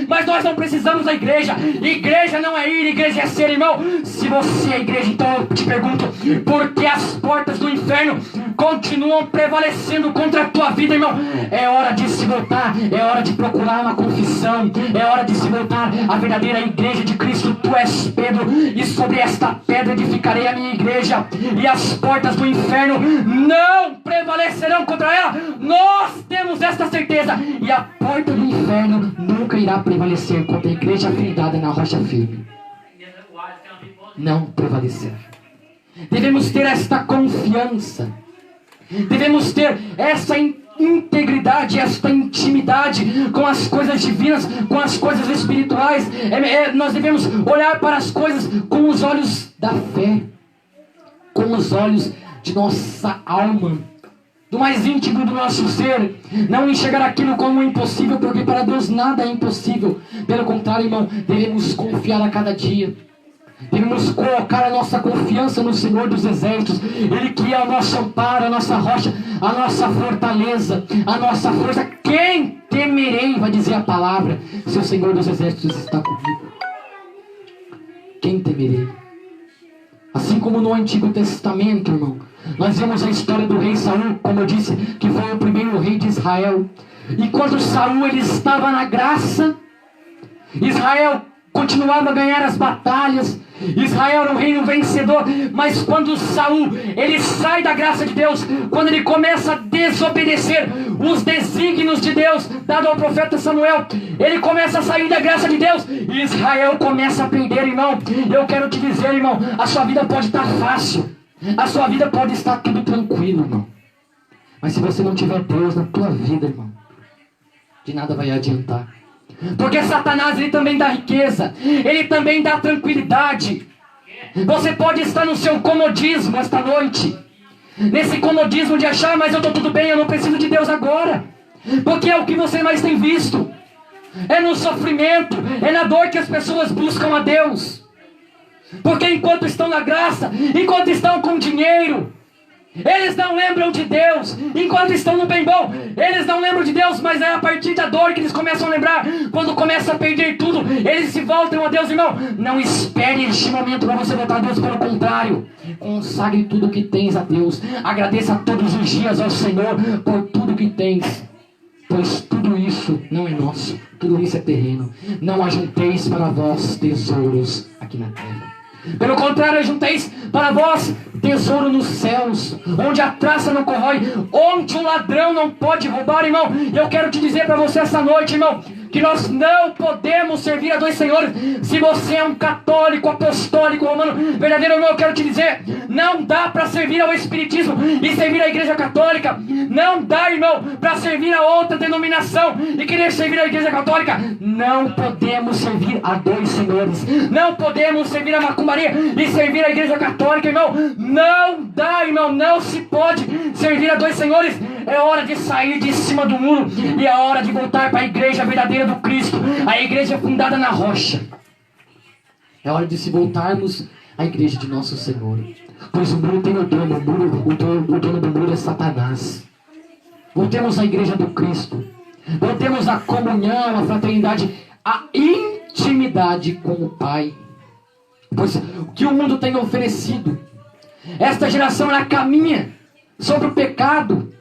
mas nós não precisamos da igreja. Igreja não é ir, igreja é ser, irmão. Se você é igreja, então eu te pergunto, por porque as portas do inferno continuam prevalecendo contra a tua vida, irmão. É hora de se voltar, é hora de procurar uma confissão, é hora de se voltar à verdadeira igreja de Cristo. Tu és Pedro, e sobre esta pedra edificarei a minha igreja, e as portas do inferno não prevalecerão contra ela. Nós temos esta certeza, e a porta do inferno nunca irá prevalecer contra a igreja firmada na rocha firme. Não prevalecerá. Devemos ter esta confiança, devemos ter essa integridade, esta intimidade com as coisas divinas, com as coisas espirituais. Nós devemos olhar para as coisas com os olhos da fé, com os olhos de nossa alma, do mais íntimo do nosso ser. Não enxergar aquilo como impossível, porque para Deus nada é impossível. Pelo contrário, irmão, devemos confiar a cada dia. Devemos colocar a nossa confiança no Senhor dos Exércitos. Ele que é o nosso amparo, a nossa rocha, a nossa fortaleza, a nossa força. Quem temerei, vai dizer a palavra, se o Senhor dos Exércitos está comigo? Quem temerei? Assim como no Antigo Testamento, irmão, nós vemos a história do rei Saul, como eu disse, que foi o primeiro rei de Israel. E quando Saul ele estava na graça, Israel continuava a ganhar as batalhas, Israel era um reino vencedor. Mas quando Saul ele sai da graça de Deus, quando ele começa a desobedecer os desígnios de Deus dado ao profeta Samuel, ele começa a sair da graça de Deus, e Israel começa a perder, irmão. Eu quero te dizer, irmão, a sua vida pode estar fácil, a sua vida pode estar tudo tranquilo, irmão, mas se você não tiver Deus na tua vida, irmão, de nada vai adiantar. Porque Satanás ele também dá riqueza, ele também dá tranquilidade. Você pode estar no seu comodismo esta noite, nesse comodismo de achar, mas eu estou tudo bem, eu não preciso de Deus agora. Porque é o que você mais tem visto, é no sofrimento, é na dor que as pessoas buscam a Deus. Porque enquanto estão na graça, enquanto estão com dinheiro, eles não lembram de Deus. Enquanto estão no bem bom, eles não lembram de Deus. Mas é a partir da dor que eles começam a lembrar. Quando começam a perder tudo, eles se voltam a Deus, irmão. Não espere este momento para você voltar a Deus. Pelo contrário, consagre tudo que tens a Deus. Agradeça todos os dias ao Senhor por tudo que tens, pois tudo isso não é nosso, tudo isso é terreno. Não ajunteis para vós tesouros aqui na terra. Pelo contrário, ajunteis para vós tesouro nos céus, onde a traça não corrói, onde um ladrão não pode roubar, irmão. E eu quero te dizer para você essa noite, irmão, que nós não podemos servir a dois senhores. Se você é um católico, apostólico, romano, verdadeiro, irmão, eu quero te dizer, não dá para servir ao espiritismo e servir à igreja católica. Não dá, irmão, para servir a outra denominação e querer servir a igreja católica. Não podemos servir a dois senhores. Não podemos servir a macumbaria e servir a igreja católica, irmão. Não dá, irmão, não se pode servir a dois senhores. É hora de sair de cima do muro e é hora de voltar para a igreja verdadeira do Cristo, a igreja fundada na rocha. É hora de se voltarmos à igreja de nosso Senhor, pois o muro tem o dono, o dono do muro é Satanás. Voltemos à igreja do Cristo, voltemos à comunhão, à fraternidade, à intimidade com o Pai, pois o que o mundo tem oferecido, esta geração ela caminha sobre o pecado.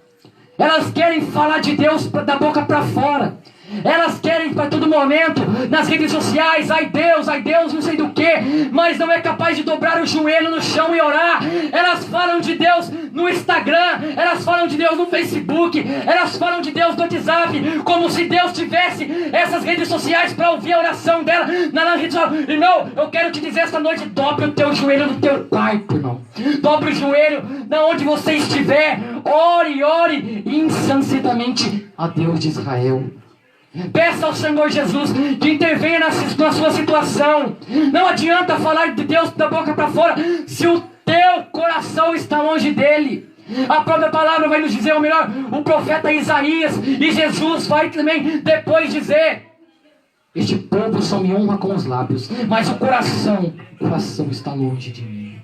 Elas querem falar de Deus da boca para fora. Elas querem para todo momento, nas redes sociais, ai Deus, não sei do que, mas não é capaz de dobrar o joelho no chão e orar. Elas falam de Deus no Instagram, elas falam de Deus no Facebook, elas falam de Deus no WhatsApp, como se Deus tivesse essas redes sociais para ouvir a oração dela na rede social. Irmão, eu quero te dizer esta noite, dobre o teu joelho no teu quarto, irmão. Dobre o joelho na onde você estiver, ore insensatamente a Deus de Israel. Peça ao Senhor Jesus que intervenha na sua situação. Não adianta falar de Deus da boca para fora se o teu coração está longe dele. A própria palavra vai nos dizer, ou melhor, o profeta Isaías, e Jesus vai também depois dizer: este povo só me honra com os lábios, mas o coração está longe de mim.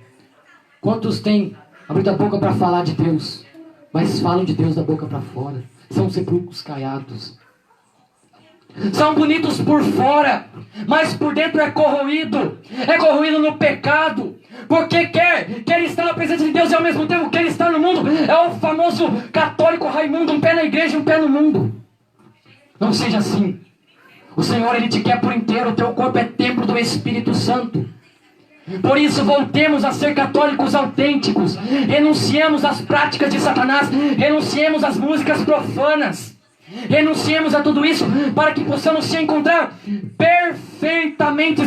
Quantos têm abrido a boca para falar de Deus, mas falam de Deus da boca para fora? São sepulcros caiados. São bonitos por fora, mas por dentro é corroído no pecado, porque quer estar na presença de Deus e ao mesmo tempo quer estar no mundo. É o famoso católico Raimundo, um pé na igreja e um pé no mundo. Não seja assim. O Senhor, Ele te quer por inteiro. O teu corpo é templo do Espírito Santo. Por isso voltemos a ser católicos autênticos. Renunciemos às práticas de Satanás. Renunciemos às músicas profanas. Renunciemos a tudo isso para que possamos se encontrar perfeitamente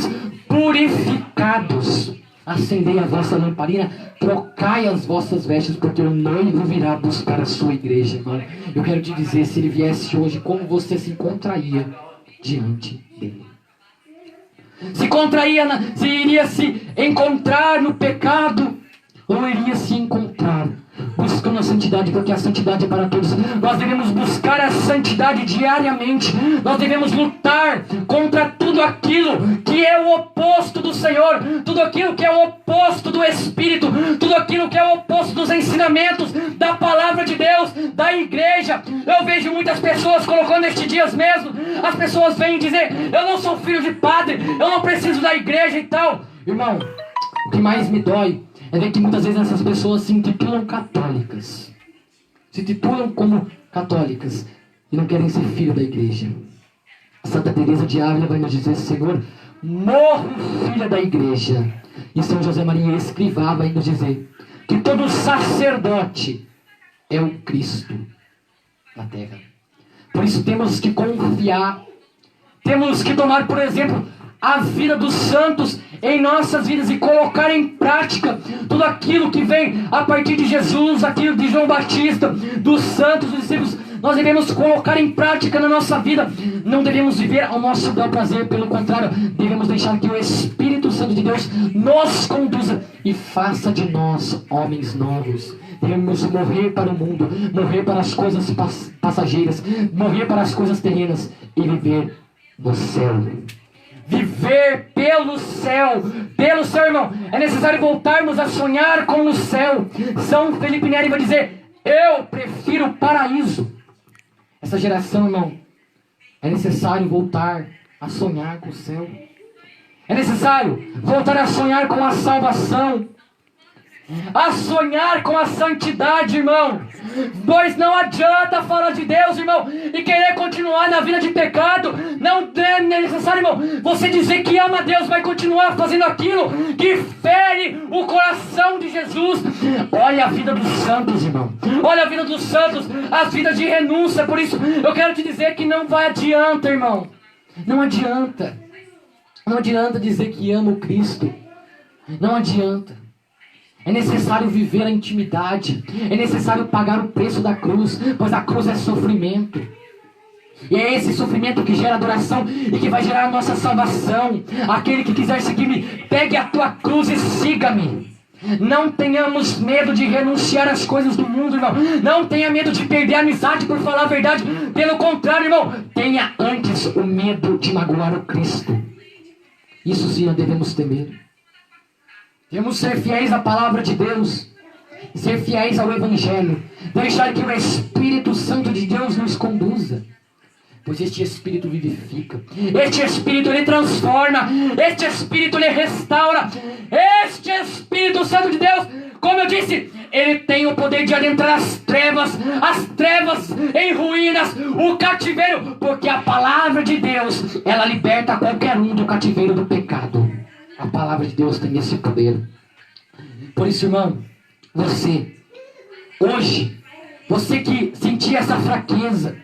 purificados. Acendei a vossa lamparina, trocai as vossas vestes, porque o noivo virá buscar a sua igreja, irmão. Eu quero te dizer, se ele viesse hoje, como você se encontraria diante dele? Se iria se encontrar no pecado, ou iria se encontrar buscando a santidade, porque a santidade é para todos. Nós devemos buscar a santidade diariamente. Nós devemos lutar contra tudo aquilo que é o oposto do Senhor, tudo aquilo que é o oposto do Espírito, tudo aquilo que é o oposto dos ensinamentos da palavra de Deus, da igreja. Eu vejo muitas pessoas colocando estes dias mesmo, as pessoas vêm dizer: eu não sou filho de padre, eu não preciso da igreja e tal. Irmão, o que mais me dói é ver que muitas vezes essas pessoas se intitulam católicas. Se titulam como católicas e não querem ser filho da igreja. Santa Teresa de Ávila vai nos dizer: Senhor, morre filha da igreja. E São José Maria Escrivá vai nos dizer que todo sacerdote é o Cristo na terra. Por isso temos que confiar, temos que tomar, por exemplo, a vida dos santos em nossas vidas e colocar em prática tudo aquilo que vem a partir de Jesus, aquilo de João Batista, dos santos, dos discípulos. Nós devemos colocar em prática na nossa vida. Não devemos viver ao nosso bel prazer, pelo contrário, devemos deixar que o Espírito Santo de Deus nos conduza e faça de nós homens novos. Devemos morrer para o mundo, morrer para as coisas passageiras, morrer para as coisas terrenas e viver no céu. Viver pelo céu, irmão. É necessário voltarmos a sonhar com o céu. São Felipe Neri vai dizer: eu prefiro o paraíso. Essa geração, irmão, é necessário voltar a sonhar com o céu. É necessário voltar a sonhar com a salvação, a sonhar com a santidade, irmão. Pois não adianta falar de Deus, irmão, e querer continuar na vida de pecado. Não é necessário, irmão, você dizer que ama a Deus, vai continuar fazendo aquilo que fere o coração de Jesus. Olha a vida dos santos, irmão. Olha a vida dos santos, as vidas de renúncia. Por isso eu quero te dizer que não vai adianta, irmão. Não adianta. Não adianta dizer que ama o Cristo. Não adianta. É necessário viver a intimidade. É necessário pagar o preço da cruz, pois a cruz é sofrimento. E é esse sofrimento que gera adoração e que vai gerar a nossa salvação. Aquele que quiser seguir-me, pegue a tua cruz e siga-me. Não tenhamos medo de renunciar às coisas do mundo, irmão. Não tenha medo de perder a amizade por falar a verdade. Pelo contrário, irmão, tenha antes o medo de magoar o Cristo. Isso sim nós devemos temer. Devemos ser fiéis à palavra de Deus, ser fiéis ao Evangelho, deixar que o Espírito Santo de Deus nos conduza, pois este Espírito vivifica, este Espírito ele transforma, este Espírito ele restaura, este Espírito Santo de Deus, como eu disse, ele tem o poder de adentrar as trevas em ruínas, o cativeiro, porque a palavra de Deus, ela liberta qualquer um do cativeiro do pecado. A palavra de Deus tem esse poder. Por isso, irmão, você, hoje, você que sentia essa fraqueza,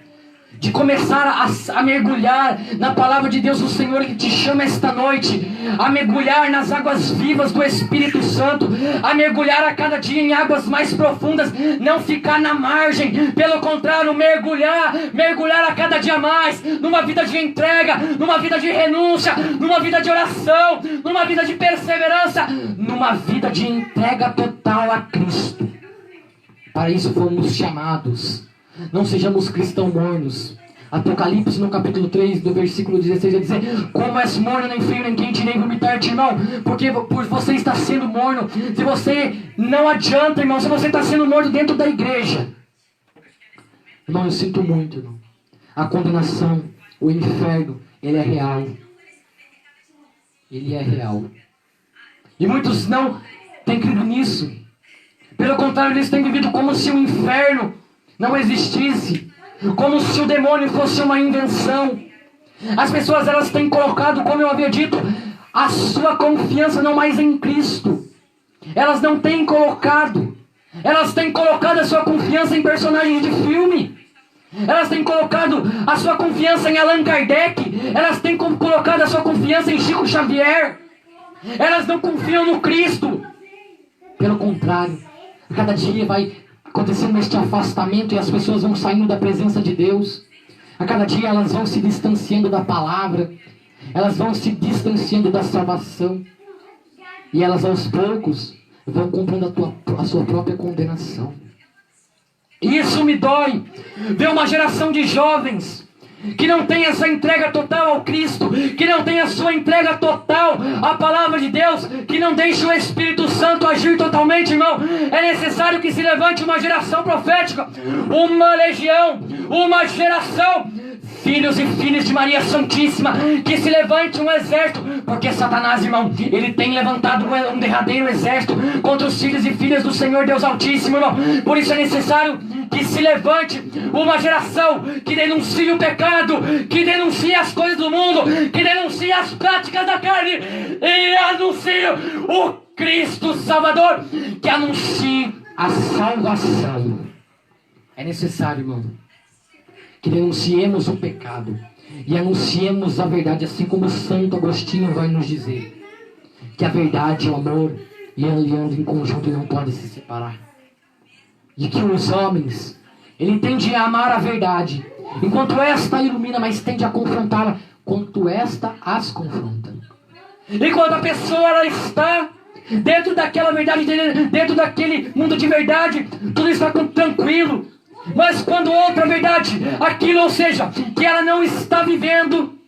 de começar a mergulhar na palavra de Deus, o Senhor que te chama esta noite, a mergulhar nas águas vivas do Espírito Santo, a mergulhar a cada dia em águas mais profundas, não ficar na margem, pelo contrário, mergulhar a cada dia mais, numa vida de entrega, numa vida de renúncia, numa vida de oração, numa vida de perseverança, numa vida de entrega total a Cristo. Para isso fomos chamados. Não sejamos cristãos mornos. Apocalipse no capítulo 3, do versículo 16, vai dizer: como és morno, nem frio, nem quente, nem vomitar-te, irmão. Porque por você está sendo morno. Se você não adianta, irmão, se você está sendo morno dentro da igreja. Irmão, eu sinto muito, irmão. A condenação O inferno, ele é real. Ele é real. E muitos não têm crido nisso. Pelo contrário, eles têm vivido como se o inferno não existisse. Como se o demônio fosse uma invenção. As pessoas, elas têm colocado, como eu havia dito, a sua confiança não mais em Cristo. Elas não têm colocado. Elas têm colocado a sua confiança em personagens de filme. Elas têm colocado a sua confiança em Allan Kardec. Elas têm colocado a sua confiança em Chico Xavier. Elas não confiam no Cristo. Pelo contrário, cada dia vai acontecendo este afastamento e as pessoas vão saindo da presença de Deus. A cada dia elas vão se distanciando da palavra. Elas vão se distanciando da salvação. E elas aos poucos vão comprando a sua própria condenação. E isso me dói. Ver uma geração de jovens que não tem essa entrega total ao Cristo, que não tem a sua entrega total à palavra de Deus, que não deixa o Espírito Santo agir totalmente, irmão. É necessário que se levante uma geração profética, uma legião, uma geração, filhos e filhas de Maria Santíssima, que se levante um exército, porque Satanás, irmão, ele tem levantado um derradeiro exército contra os filhos e filhas do Senhor Deus Altíssimo, irmão. Por isso é necessário que se levante uma geração que denuncie o pecado, que denuncie as coisas do mundo, que denuncie as práticas da carne e anuncie o Cristo Salvador, que anuncie a salvação. É necessário, irmão, que denunciemos o pecado e anunciemos a verdade, assim como Santo Agostinho vai nos dizer, que a verdade e o amor andam em conjunto e não podem se separar. E que os homens, ele tende a amar a verdade, enquanto esta ilumina, mas tende a confrontá-la, quanto esta as confronta. E quando a pessoa ela está dentro daquela verdade, dentro daquele mundo de verdade, tudo está tranquilo. Mas quando outra verdade, aquilo, ou seja, que ela não está vivendo,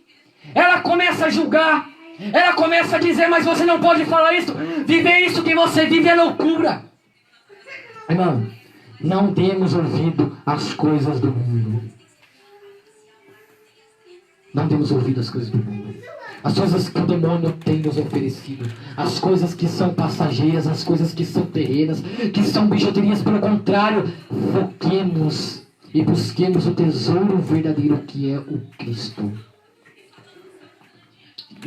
ela começa a julgar, ela começa a dizer, mas você não pode falar isso, viver isso que você vive é loucura. Irmão, não demos ouvido às coisas do mundo. Não demos ouvido às coisas do mundo. As coisas que o demônio tem nos oferecido, as coisas que são passageiras, as coisas que são terrenas, que são bijuterias. Pelo contrário, foquemos e busquemos o tesouro verdadeiro que é o Cristo.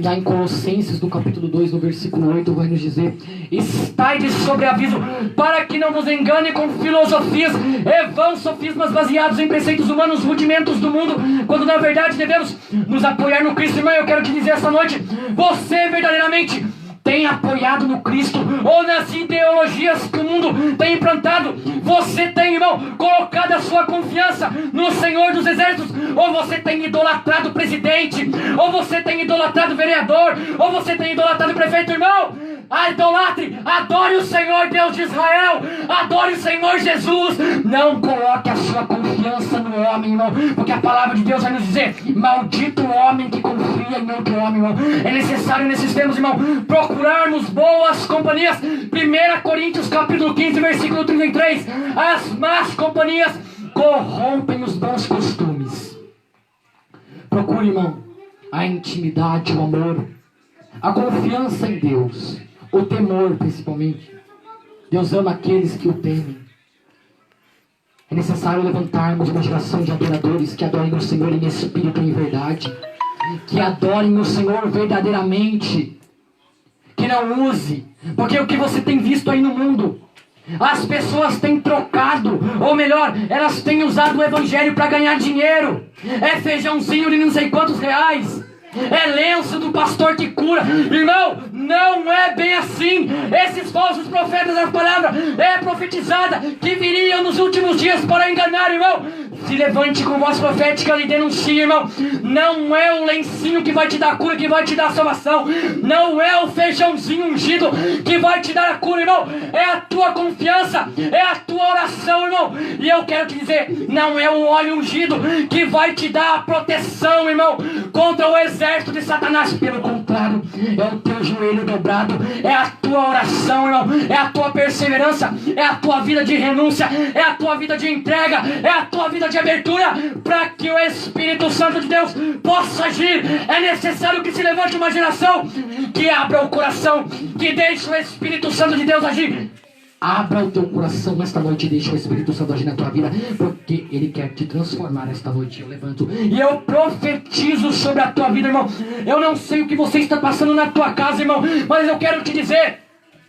Lá em Colossenses, no capítulo 2, no versículo 8, vai nos dizer: estai de sobreaviso, para que não vos engane com filosofias e vãos sofismas baseados em preceitos humanos, rudimentos do mundo, quando na verdade devemos nos apoiar no Cristo. Irmão, eu quero te dizer essa noite, você verdadeiramente tem apoiado no Cristo, ou nas ideologias que o mundo tem implantado? Você tem, irmão, colocado a sua confiança no Senhor dos Exércitos, ou você tem idolatrado o presidente, ou você tem idolatrado o vereador, ou você tem idolatrado o prefeito? Irmão, idolatre, adore o Senhor Deus de Israel, adore o Senhor Jesus. Não coloque a sua confiança no homem, irmão, porque a palavra de Deus vai nos dizer: maldito o homem que confia em outro homem, irmão. É necessário nesses tempos, irmão, procurarmos boas companhias. 1 Coríntios capítulo 15, versículo 33. As más companhias corrompem os bons costumes. Procure, irmão, a intimidade, o amor, a confiança em Deus, o temor principalmente. Deus ama aqueles que o temem. É necessário levantarmos uma geração de adoradores que adorem o Senhor em espírito e em verdade, que adorem o Senhor verdadeiramente, que não use, porque o que você tem visto aí no mundo, as pessoas têm trocado, ou melhor, elas têm usado o evangelho para ganhar dinheiro. É feijãozinho de não sei quantos reais, é lenço do pastor que cura. Irmão, não é bem assim. Esses falsos profetas, a palavra é profetizada que viriam nos últimos dias para enganar, irmão. Se levante com voz profética e denuncie, irmão. Não é o lencinho que vai te dar cura, que vai te dar a salvação. Não é o feijãozinho ungido que vai te dar a cura, irmão. É a tua confiança, é a tua oração, irmão. E eu quero te dizer, não é o óleo ungido que vai te dar a proteção, irmão, contra o exército de Satanás. Pelo contrário, é o teu joelho joelho dobrado, é a tua oração, irmão, é a tua perseverança, é a tua vida de renúncia, é a tua vida de entrega, é a tua vida de abertura, para que o Espírito Santo de Deus possa agir. É necessário que se levante uma geração que abra o coração, que deixe o Espírito Santo de Deus agir. Abra o teu coração nesta noite e deixa o Espírito Santo agir na tua vida, porque Ele quer te transformar esta noite. Eu levanto e eu profetizo sobre a tua vida, irmão. Eu não sei o que você está passando na tua casa, irmão, mas eu quero te dizer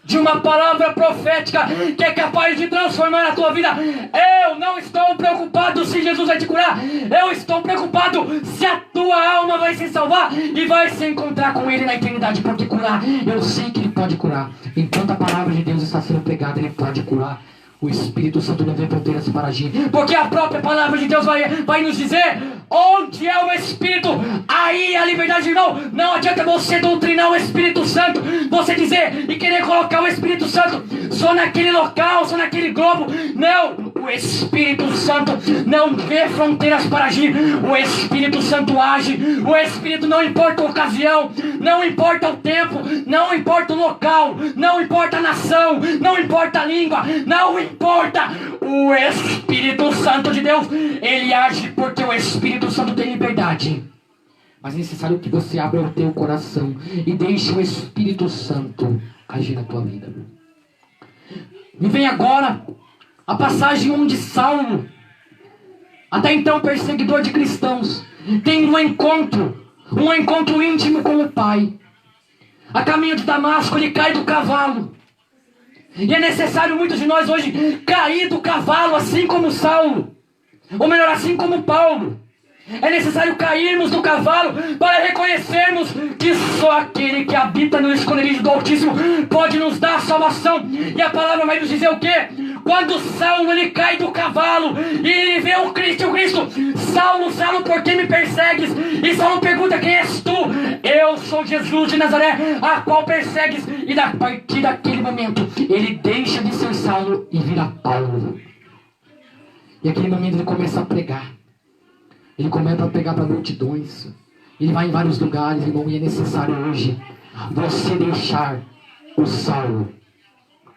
de uma palavra profética que é capaz de transformar a tua vida. Eu não estou preocupado se Jesus vai te curar. Eu estou preocupado se a tua alma vai se salvar e vai se encontrar com Ele na eternidade. Porque curar, eu sei que Ele pode curar. Enquanto a palavra de Deus está sendo pregada, Ele pode curar. O Espírito Santo não tem fronteiras para agir, porque a própria palavra de Deus vai nos dizer: onde é o Espírito, aí é a liberdade, irmão. Não adianta você doutrinar o Espírito Santo, você dizer e querer colocar o Espírito Santo só naquele local, só naquele globo. Não, o Espírito Santo não vê fronteiras para agir. O Espírito Santo age. O Espírito não importa a ocasião, não importa o tempo, não importa o local, não importa a nação, não importa a língua, não importa. O Espírito Santo de Deus, Ele age porque o Espírito Santo tem liberdade. Mas é necessário que você abra o teu coração e deixe o Espírito Santo agir na tua vida. Me vem agora a passagem onde Saulo, até então perseguidor de cristãos, tem um encontro íntimo com o Pai. A caminho de Damasco, ele cai do cavalo. E é necessário muitos de nós hoje cair do cavalo, assim como Saulo, ou melhor, assim como Paulo. É necessário cairmos do cavalo para reconhecermos que só aquele que habita no esconderijo do Altíssimo pode nos dar salvação. E a palavra vai nos dizer o quê? Quando Saulo ele cai do cavalo e ele vê o Cristo, Saulo, Saulo, por que me persegues? E Saulo pergunta: quem és tu? Eu sou Jesus de Nazaré, a qual persegues. E a partir daquele momento ele deixa de ser Saulo e vira Paulo. E naquele momento ele começa a pregar. Ele começa a pregar para multidões. Ele vai em vários lugares, irmão. E é necessário hoje você deixar o Saulo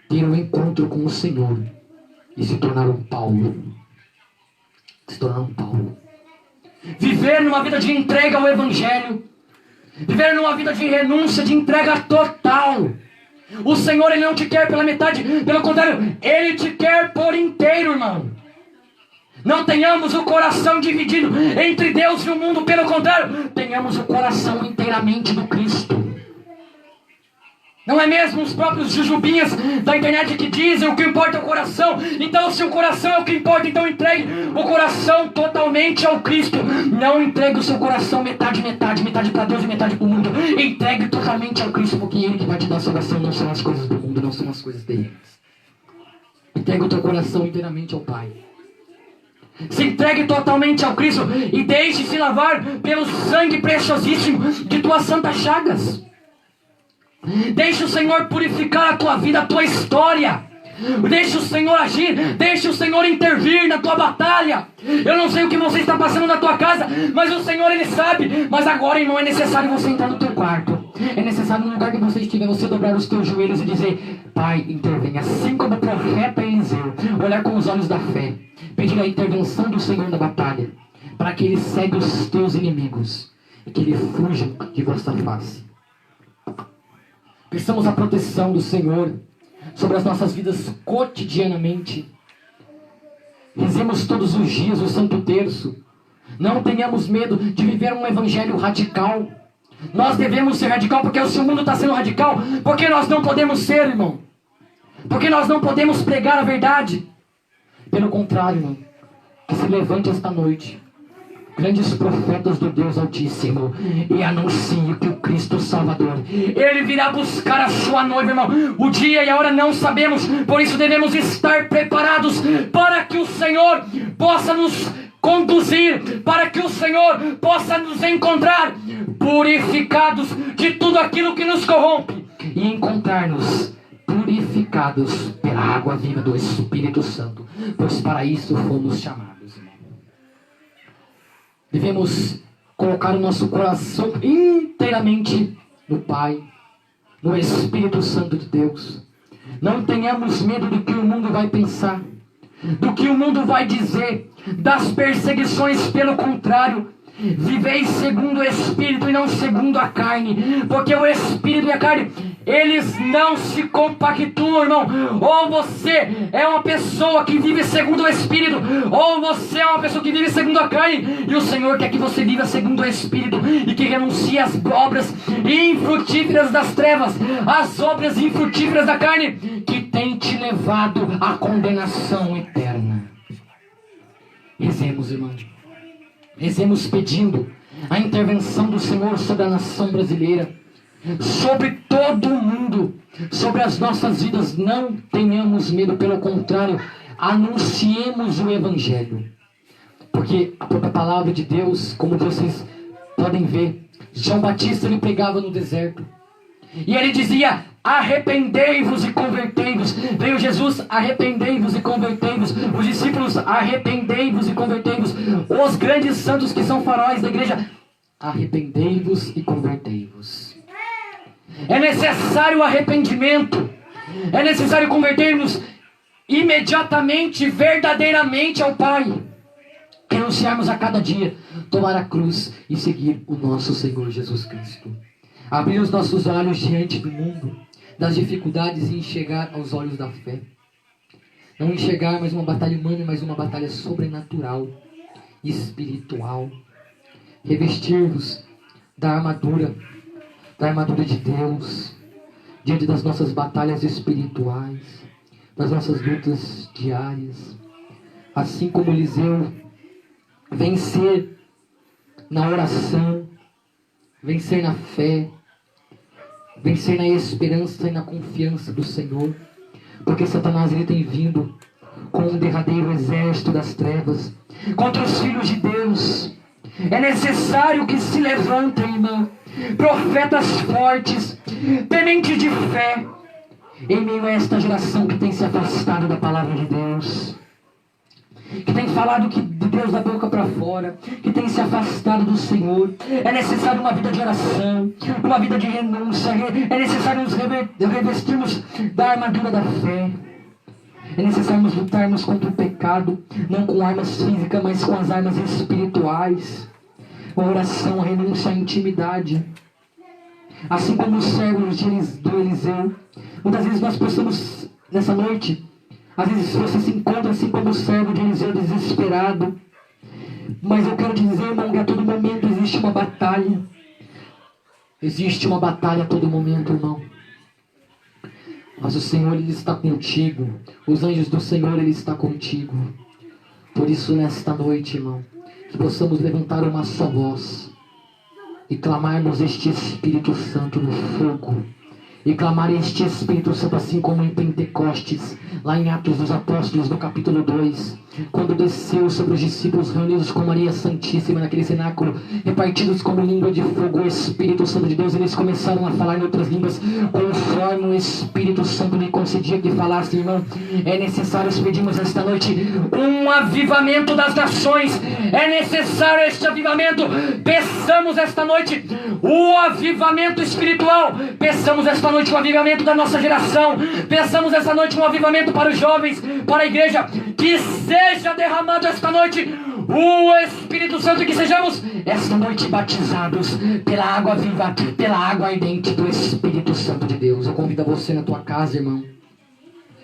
ter um encontro com o Senhor e se tornar um Paulo. Se tornar um Paulo. Viver numa vida de entrega ao Evangelho. Viver numa vida de renúncia, de entrega total. O Senhor, Ele não te quer pela metade. Pelo contrário, Ele te quer por inteiro, irmão. Não tenhamos o coração dividido entre Deus e o mundo. Pelo contrário, tenhamos o coração inteiramente do Cristo. Não é mesmo os próprios jujubinhas da internet que dizem o que importa é o coração? Então, se o coração é o que importa, então entregue o coração totalmente ao Cristo. Não entregue o seu coração metade para Deus e metade para o mundo. Entregue totalmente ao Cristo, porque Ele que vai te dar a salvação. Não são as coisas do mundo, não são as coisas deles. Entregue o teu coração inteiramente ao Pai. Se entregue totalmente ao Cristo e deixe-se lavar pelo sangue preciosíssimo de tuas santas chagas. Deixe o Senhor purificar a tua vida, a tua história. Deixe o Senhor agir, deixe o Senhor intervir na tua batalha. Eu não sei o que você está passando na tua casa, mas o Senhor, Ele sabe. Mas agora, irmão, é necessário você entrar no teu quarto. É necessário, no lugar que você estiver, você dobrar os teus joelhos e dizer: Pai, intervenha. Assim como o profeta Eliseu, olhar com os olhos da fé, pedir a intervenção do Senhor na batalha, para que Ele cegue os teus inimigos e que Ele fuja de vossa face. Peçamos a proteção do Senhor sobre as nossas vidas cotidianamente. Rezemos todos os dias o Santo Terço. Não tenhamos medo de viver um evangelho radical. Nós devemos ser radical porque se o mundo está sendo radical, porque nós não podemos ser, irmão? Porque nós não podemos pregar a verdade. Pelo contrário, irmão, que se levante esta noite grandes profetas do Deus Altíssimo e anuncie que o Cristo Salvador, Ele virá buscar a sua noiva, irmão. O dia e a hora não sabemos, por isso devemos estar preparados para que o Senhor possa nos conduzir, para que o Senhor possa nos encontrar purificados de tudo aquilo que nos corrompe e encontrar-nos purificados pela água viva do Espírito Santo, pois para isso fomos chamados, irmão. Devemos colocar o nosso coração inteiramente no Pai. no Espírito Santo de Deus. Não tenhamos medo do que o mundo vai pensar, do que o mundo vai dizer, das perseguições. Pelo contrário, viveis segundo o Espírito e não segundo a carne, porque o Espírito e a carne, eles não se compactuam, irmão. Ou você é uma pessoa que vive segundo o Espírito, ou você é uma pessoa que vive segundo a carne. E o Senhor quer que você viva segundo o Espírito e que renuncie às obras infrutíferas das trevas, às obras infrutíferas da carne, que tem te levado à condenação eterna. Rezemos, irmão. Rezemos pedindo a intervenção do Senhor sobre a nação brasileira, sobre todo o mundo, sobre as nossas vidas. Não tenhamos medo, pelo contrário, anunciemos o Evangelho. Porque a própria palavra de Deus, como vocês podem ver, João Batista, ele pregava no deserto. E ele dizia: arrependei-vos e convertei-vos. Veio Jesus: arrependei-vos e convertei-vos. Os discípulos: arrependei-vos e convertei-vos. Os grandes santos que são faróis da igreja: arrependei-vos e convertei-vos. É necessário o arrependimento. É necessário convertermos imediatamente, verdadeiramente ao Pai. Renunciarmos a cada dia, tomar a cruz e seguir o nosso Senhor Jesus Cristo. Abrir os nossos olhos diante do mundo, das dificuldades, e enxergar aos olhos da fé. Não enxergar mais uma batalha humana, mas uma batalha sobrenatural, espiritual. Revestir-vos da armadura de Deus, diante das nossas batalhas espirituais, das nossas lutas diárias. Assim como Eliseu, vencer na oração, vencer na fé, vencer na esperança e na confiança do Senhor. Porque Satanás, ele tem vindo com um derradeiro exército das trevas contra os filhos de Deus. É necessário que se levantem, irmão, profetas fortes, tementes de fé, em meio a esta geração que tem se afastado da palavra de Deus, que tem falado de Deus da boca para fora, que tem se afastado do Senhor. É necessário uma vida de oração, uma vida de renúncia. É necessário nos revestirmos da armadura da fé. É necessário lutarmos contra o pecado, não com armas físicas, mas com as armas espirituais. A oração, a renúncia, a intimidade. Assim como os servos do Eliseu. Muitas vezes nós possamos, nessa noite, às vezes você se encontra assim como o servo de Eliseu, desesperado. Mas eu quero dizer, irmão, que a todo momento existe uma batalha. Existe uma batalha a todo momento, irmão. Mas o Senhor, ele está contigo. Os anjos do Senhor, ele está contigo. Por isso, nesta noite, irmão, que possamos levantar uma só voz e clamarmos este Espírito Santo no fogo. E clamar este Espírito Santo, assim como em Pentecostes, lá em Atos dos Apóstolos, no capítulo 2, quando desceu sobre os discípulos reunidos com Maria Santíssima naquele cenáculo, repartidos como língua de fogo, o Espírito Santo de Deus, eles começaram a falar em outras línguas, conforme o Espírito Santo lhe concedia que falasse, irmão. É necessário, pedimos esta noite, um avivamento das nações. É necessário este avivamento. Peçamos esta noite o avivamento espiritual. Peçamos esta noite o avivamento da nossa geração. Peçamos esta noite um avivamento para os jovens, para a igreja. Que seja derramado esta noite o Espírito Santo, e que sejamos esta noite batizados pela água viva, pela água ardente do Espírito Santo de Deus. Eu convido a você na tua casa, irmão.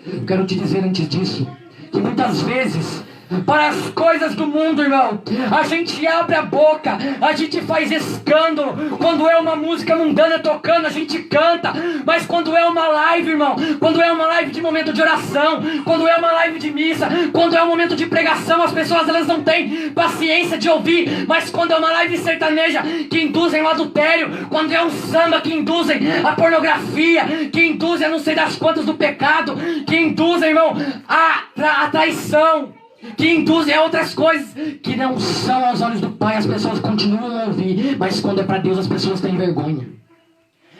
Eu quero te dizer antes disso, que muitas vezes, para as coisas do mundo, irmão, a gente abre a boca, a gente faz escândalo. Quando é uma música mundana tocando, a gente canta. Mas quando é uma live, irmão, quando é uma live de momento de oração, quando é uma live de missa, quando é um momento de pregação, as pessoas, elas não têm paciência de ouvir. Mas quando é uma live sertaneja que induzem o adultério, quando é um samba que induzem a pornografia, que induzem a não sei das quantas do pecado, que induzem, irmão, a traição, que induzem a outras coisas que não são aos olhos do Pai, as pessoas continuam a ouvir. Mas quando é para Deus, as pessoas têm vergonha.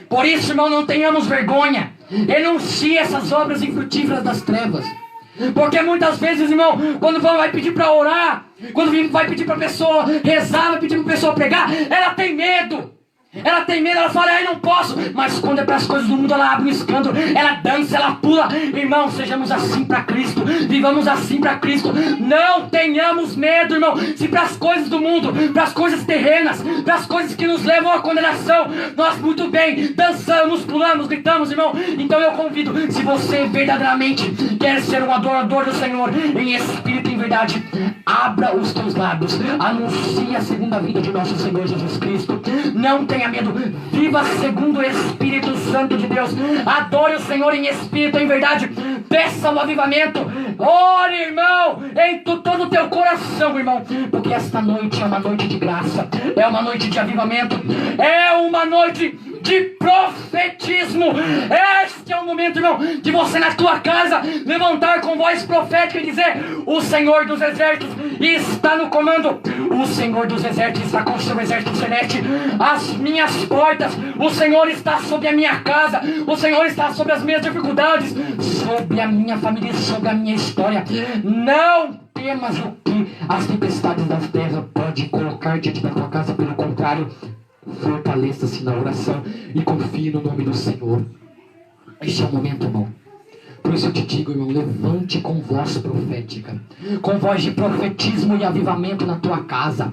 Por isso, irmão, não tenhamos vergonha. Enuncie essas obras infrutíferas das trevas. Porque muitas vezes, irmão, quando vai pedir para orar, quando vai pedir para a pessoa rezar, vai pedir para a pessoa pregar, ela tem medo. Ela tem medo, ela fala, ai, não posso. Mas quando é para as coisas do mundo, ela abre um escândalo, ela dança, ela pula. Irmão, sejamos assim para Cristo, vivamos assim para Cristo. Não tenhamos medo, irmão. Se para as coisas do mundo, para as coisas terrenas, para as coisas que nos levam à condenação, nós muito bem dançamos, pulamos, gritamos, irmão. Então eu convido, se você verdadeiramente quer ser um adorador do Senhor, em espírito e em verdade, abra os teus lábios, anuncie a segunda vinda de nosso Senhor Jesus Cristo. Não tenha medo, viva segundo o Espírito Santo de Deus. Adore o Senhor em espírito e em verdade. Peça o avivamento. Ore, irmão, em todo o teu coração, irmão, porque esta noite é uma noite de graça, é uma noite de avivamento, é uma noite de profetismo. Este é o momento, irmão, de você na tua casa levantar com voz profética e dizer: o Senhor dos exércitos está no comando, o Senhor dos exércitos está com o seu exército celeste às minhas portas, o Senhor está sobre a minha casa, o Senhor está sobre as minhas dificuldades, sobre a minha família, sobre a minha história. Não temas o que as tempestades da terra podem colocar diante da tua casa, pelo contrário, fortaleça-se na oração e confie no nome do Senhor. Este é o momento, irmão. Por isso eu te digo, irmão, levante com voz profética, com voz de profetismo e avivamento na tua casa.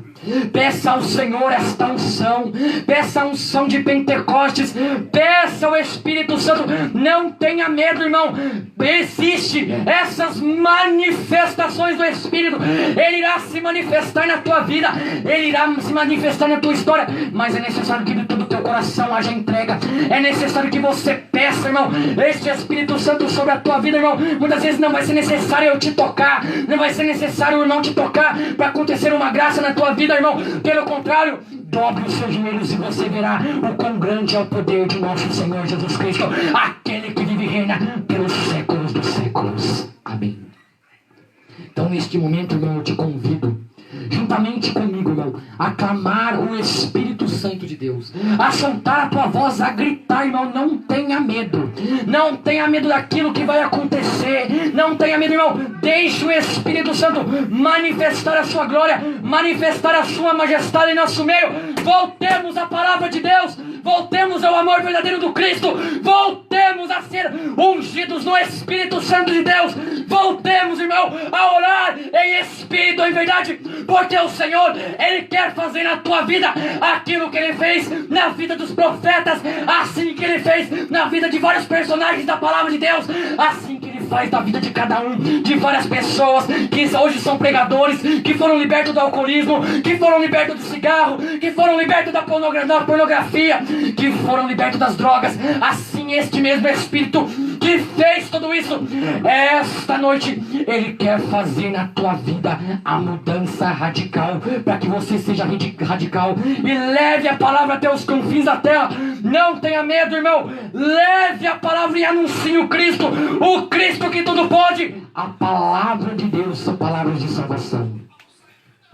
Peça ao Senhor esta unção, peça a unção de Pentecostes, peça ao Espírito Santo. Não tenha medo, irmão. Existe essas manifestações do Espírito. Ele irá se manifestar na tua vida, ele irá se manifestar na tua história. Mas é necessário que de todo o teu coração haja entrega. É necessário que você peça, irmão, este Espírito Santo sobre a tua vida, irmão. Muitas vezes não vai ser necessário eu te tocar, não vai ser necessário o irmão te tocar para acontecer uma graça na tua vida, irmão. Pelo contrário, dobre os seus joelhos e você verá o quão grande é o poder de nosso Senhor Jesus Cristo, aquele que vive e reina pelos séculos dos séculos. Amém. Então neste momento, irmão, eu te convido, juntamente comigo, irmão, a clamar o Espírito Santo de Deus, a soltar a tua voz, a gritar, irmão. Não tenha medo, não tenha medo daquilo que vai acontecer, não tenha medo, irmão. Deixe o Espírito Santo manifestar a sua glória, manifestar a sua majestade em nosso meio. Voltemos à palavra de Deus, voltemos ao amor verdadeiro do Cristo, voltemos a ser ungidos no Espírito Santo de Deus, voltemos, irmão, a orar em espírito e em verdade, porque o Senhor, Ele quer fazer na tua vida aquilo que Ele fez na vida dos profetas, assim que Ele fez na vida de vários personagens da palavra de Deus, assim que Ele faz da vida de cada um, de várias pessoas que hoje são pregadores, que foram libertos do alcoolismo, que foram libertos do cigarro, que foram libertos da pornografia, que foram libertos das drogas. Assim este mesmo Espírito que fez tudo isso, esta noite Ele quer fazer na tua vida a mudança radical, para que você seja radical e leve a palavra até os confins da terra. Não tenha medo, irmão. Leve a palavra e anuncie o Cristo que tudo pode. A palavra de Deus são palavras de salvação,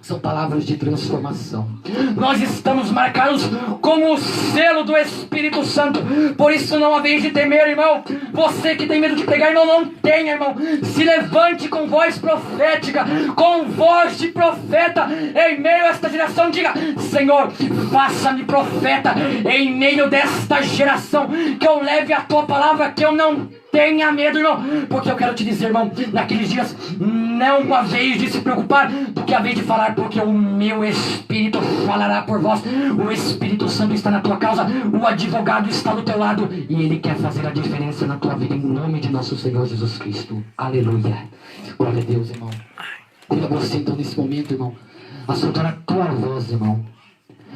são palavras de transformação. Nós estamos marcados como o selo do Espírito Santo. Por isso não há vez de temer, irmão. Você que tem medo de pegar, irmão, não tenha, irmão. Se levante com voz profética, com voz de profeta em meio a esta geração. Diga: Senhor, faça-me profeta em meio desta geração, que eu leve a tua palavra, que eu não tenha medo, irmão. Porque eu quero te dizer, irmão, naqueles dias não há vez de se preocupar do que há vez de falar, porque o meu Espírito falará por vós. O Espírito Santo está na tua causa, o advogado está do teu lado, e ele quer fazer a diferença na tua vida, em nome de nosso Senhor Jesus Cristo. Aleluia. Glória a Deus, irmão. Cuida você então nesse momento, irmão, a soltar a tua voz, irmão,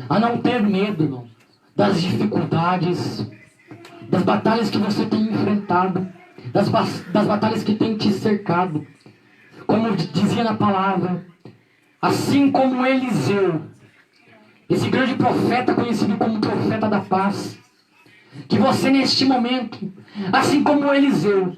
a não ter medo, irmão, das dificuldades, das batalhas que você tem enfrentado, das batalhas que tem te cercado. Como dizia na palavra, assim como Eliseu, esse grande profeta conhecido como profeta da paz, que você neste momento, assim como Eliseu,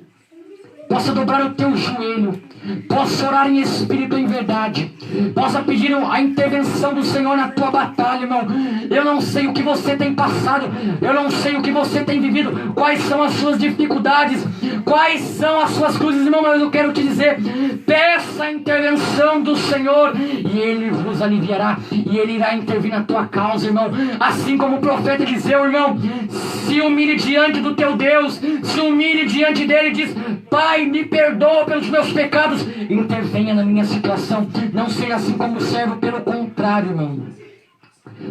possa dobrar o teu joelho, possa orar em espírito e em verdade, possa pedir a intervenção do Senhor na tua batalha, irmão. Eu não sei o que você tem passado, eu não sei o que você tem vivido, quais são as suas dificuldades, quais são as suas cruzes, irmão, mas eu quero te dizer, peça a intervenção do Senhor e Ele vos aliviará, e Ele irá intervir na tua causa, irmão. Assim como o profeta Eliseu, irmão, se humilhe diante do teu Deus, se humilhe diante dele e diz: Pai, me perdoa pelos meus pecados, intervenha na minha situação. Não seja assim como servo, pelo contrário, irmão,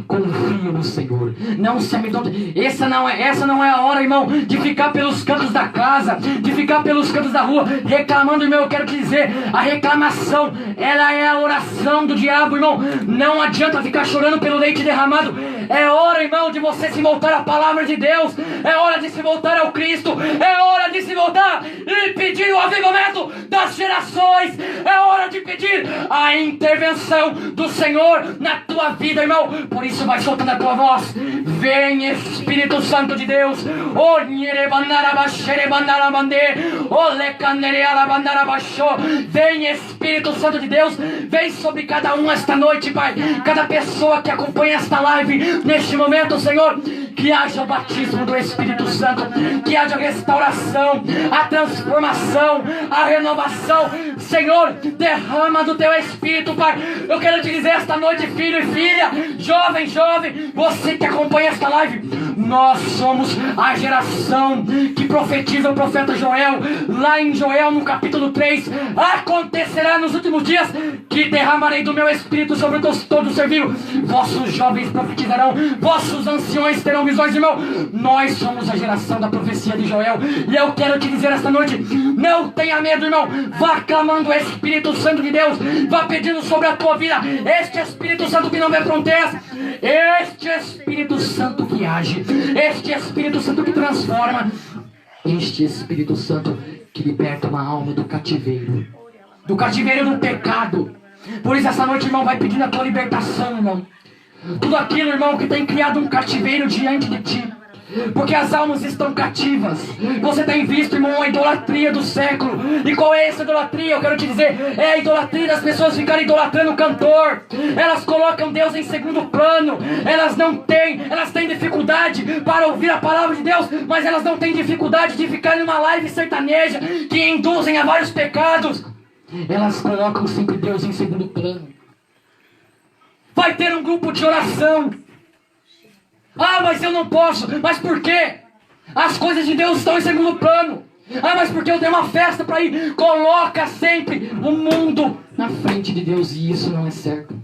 confia no Senhor, não se amedronte. Essa não é a hora, irmão, de ficar pelos cantos da casa, de ficar pelos cantos da rua reclamando, irmão. Eu quero te dizer, a reclamação, ela é a oração do diabo, irmão. Não adianta ficar chorando pelo leite derramado. É hora, irmão, de você se voltar à palavra de Deus, é hora de se voltar ao Cristo, é hora de se voltar e pedir o avivamento das gerações, é hora de pedir a intervenção do Senhor na tua vida, irmão. Por isso vai soltando a tua voz. Vem, Espírito Santo de Deus. Vem, Espírito Santo de Deus. Vem sobre cada um esta noite, Pai. Cada pessoa que acompanha esta live neste momento, Senhor, que haja o batismo do Espírito Santo, que haja a restauração, a transformação, a renovação. Senhor, derrama do teu Espírito, Pai. Eu quero te dizer esta noite, filho e filha, jovem, você que acompanha esta live, nós somos a geração que profetiza o profeta Joel. Lá em Joel, no capítulo 3, acontecerá nos últimos dias que derramarei do meu Espírito sobre todo ser vivo. Vossos jovens profetizarão, vossos anciões terão visões, irmão. Nós somos a geração da profecia de Joel. E eu quero te dizer esta noite, não tenha medo, irmão. Vá clamando o Espírito Santo de Deus, vá pedindo sobre a tua vida este Espírito Santo que não vê fronteiras, este Espírito Santo que age, este Espírito Santo que transforma, este Espírito Santo que liberta uma alma do cativeiro do pecado. Por isso essa noite, irmão, vai pedindo a tua libertação, irmão. Tudo aquilo, irmão, que tem criado um cativeiro diante de ti, porque as almas estão cativas. Você tem visto, irmão, a idolatria do século. E qual é essa idolatria? Eu quero te dizer, é a idolatria das pessoas ficarem idolatrando o cantor. Elas colocam Deus em segundo plano. Elas têm dificuldade para ouvir a palavra de Deus, mas elas não têm dificuldade de ficar numa live sertaneja que induzem a vários pecados. Elas colocam sempre Deus em segundo plano. Vai ter um grupo de oração. Ah, mas eu não posso. Mas por quê? As coisas de Deus estão em segundo plano. Ah, mas porque eu tenho uma festa para ir. Coloca sempre o mundo na frente de Deus, e isso não é certo.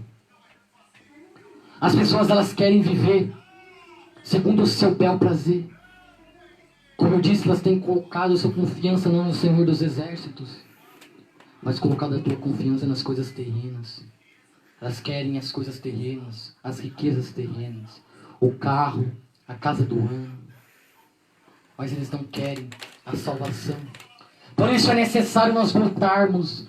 As pessoas, elas querem viver segundo o seu bel prazer. Como eu disse, elas têm colocado a sua confiança não no Senhor dos Exércitos, mas colocado a tua confiança nas coisas terrenas. Elas querem as coisas terrenas, as riquezas terrenas, o carro, a casa do ano, mas eles não querem a salvação. Por isso é necessário nós voltarmos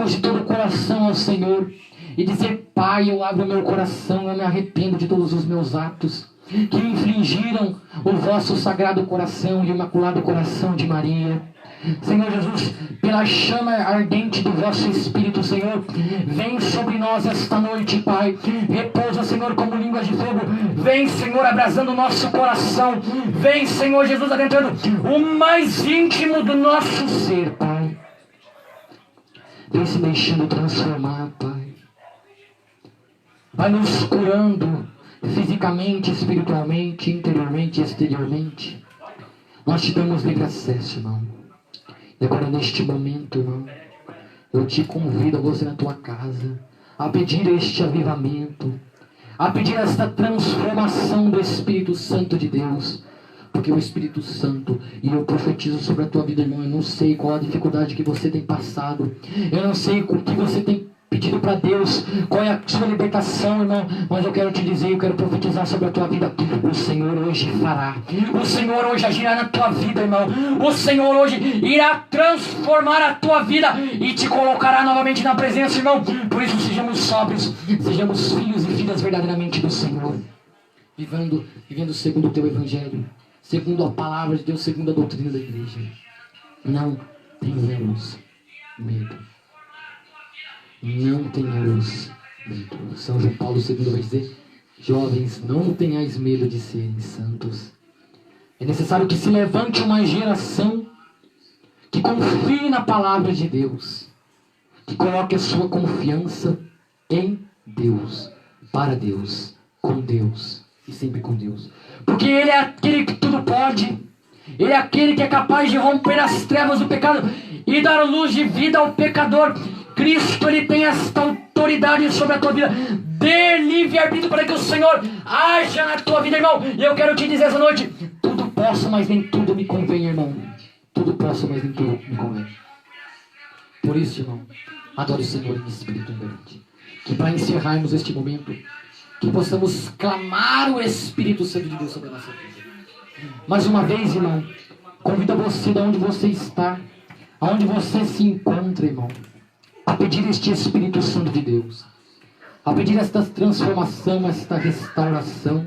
de todo o coração ao Senhor e dizer: Pai, eu abro meu coração, eu me arrependo de todos os meus atos que infringiram o vosso sagrado coração e o imaculado coração de Maria. Senhor Jesus, pela chama ardente do vosso Espírito, Senhor, vem sobre nós esta noite, Pai. Repousa, Senhor, como línguas de fogo. Vem, Senhor, abrasando o nosso coração. Vem, Senhor Jesus, adentrando o mais íntimo do nosso ser, Pai. Vem se deixando transformar, Pai. Vai nos curando fisicamente, espiritualmente, interiormente e exteriormente. Nós te damos livre acesso, irmão. E agora, neste momento, irmão, eu te convido a você na tua casa a pedir este avivamento, a pedir esta transformação do Espírito Santo de Deus. Porque o Espírito Santo, e eu profetizo sobre a tua vida, irmão, eu não sei qual a dificuldade que você tem passado, eu não sei o que você tem pedido para Deus, qual é a sua libertação, irmão, mas eu quero te dizer, eu quero profetizar sobre a tua vida. O Senhor hoje fará, o Senhor hoje agirá na tua vida, irmão. O Senhor hoje irá transformar a tua vida e te colocará novamente na presença, irmão. Por isso, sejamos sóbrios, sejamos filhos e filhas verdadeiramente do Senhor, vivendo segundo o teu evangelho, segundo a palavra de Deus, segundo a doutrina da igreja. Não tenhamos medo. Não tenhamos medo. São João Paulo II vai dizer: jovens, não tenhais medo de serem santos. É necessário que se levante uma geração que confie na palavra de Deus, que coloque a sua confiança em Deus, para Deus, com Deus e sempre com Deus. Porque Ele é aquele que tudo pode. Ele é aquele que é capaz de romper as trevas do pecado e dar luz de vida ao pecador. Cristo, Ele tem esta autoridade sobre a tua vida. Dê livre-arbítrio para que o Senhor haja na tua vida, irmão. E eu quero te dizer essa noite: tudo posso, mas nem tudo me convém, irmão. Tudo posso, mas nem tudo me convém. Por isso, irmão, adore o Senhor em espírito e em verdade. Que para encerrarmos este momento, que possamos clamar o Espírito Santo de Deus sobre a nossa vida. Mais uma vez, irmão, convido você, de onde você está, aonde você se encontra, irmão, a pedir este Espírito Santo de Deus, a pedir esta transformação, esta restauração,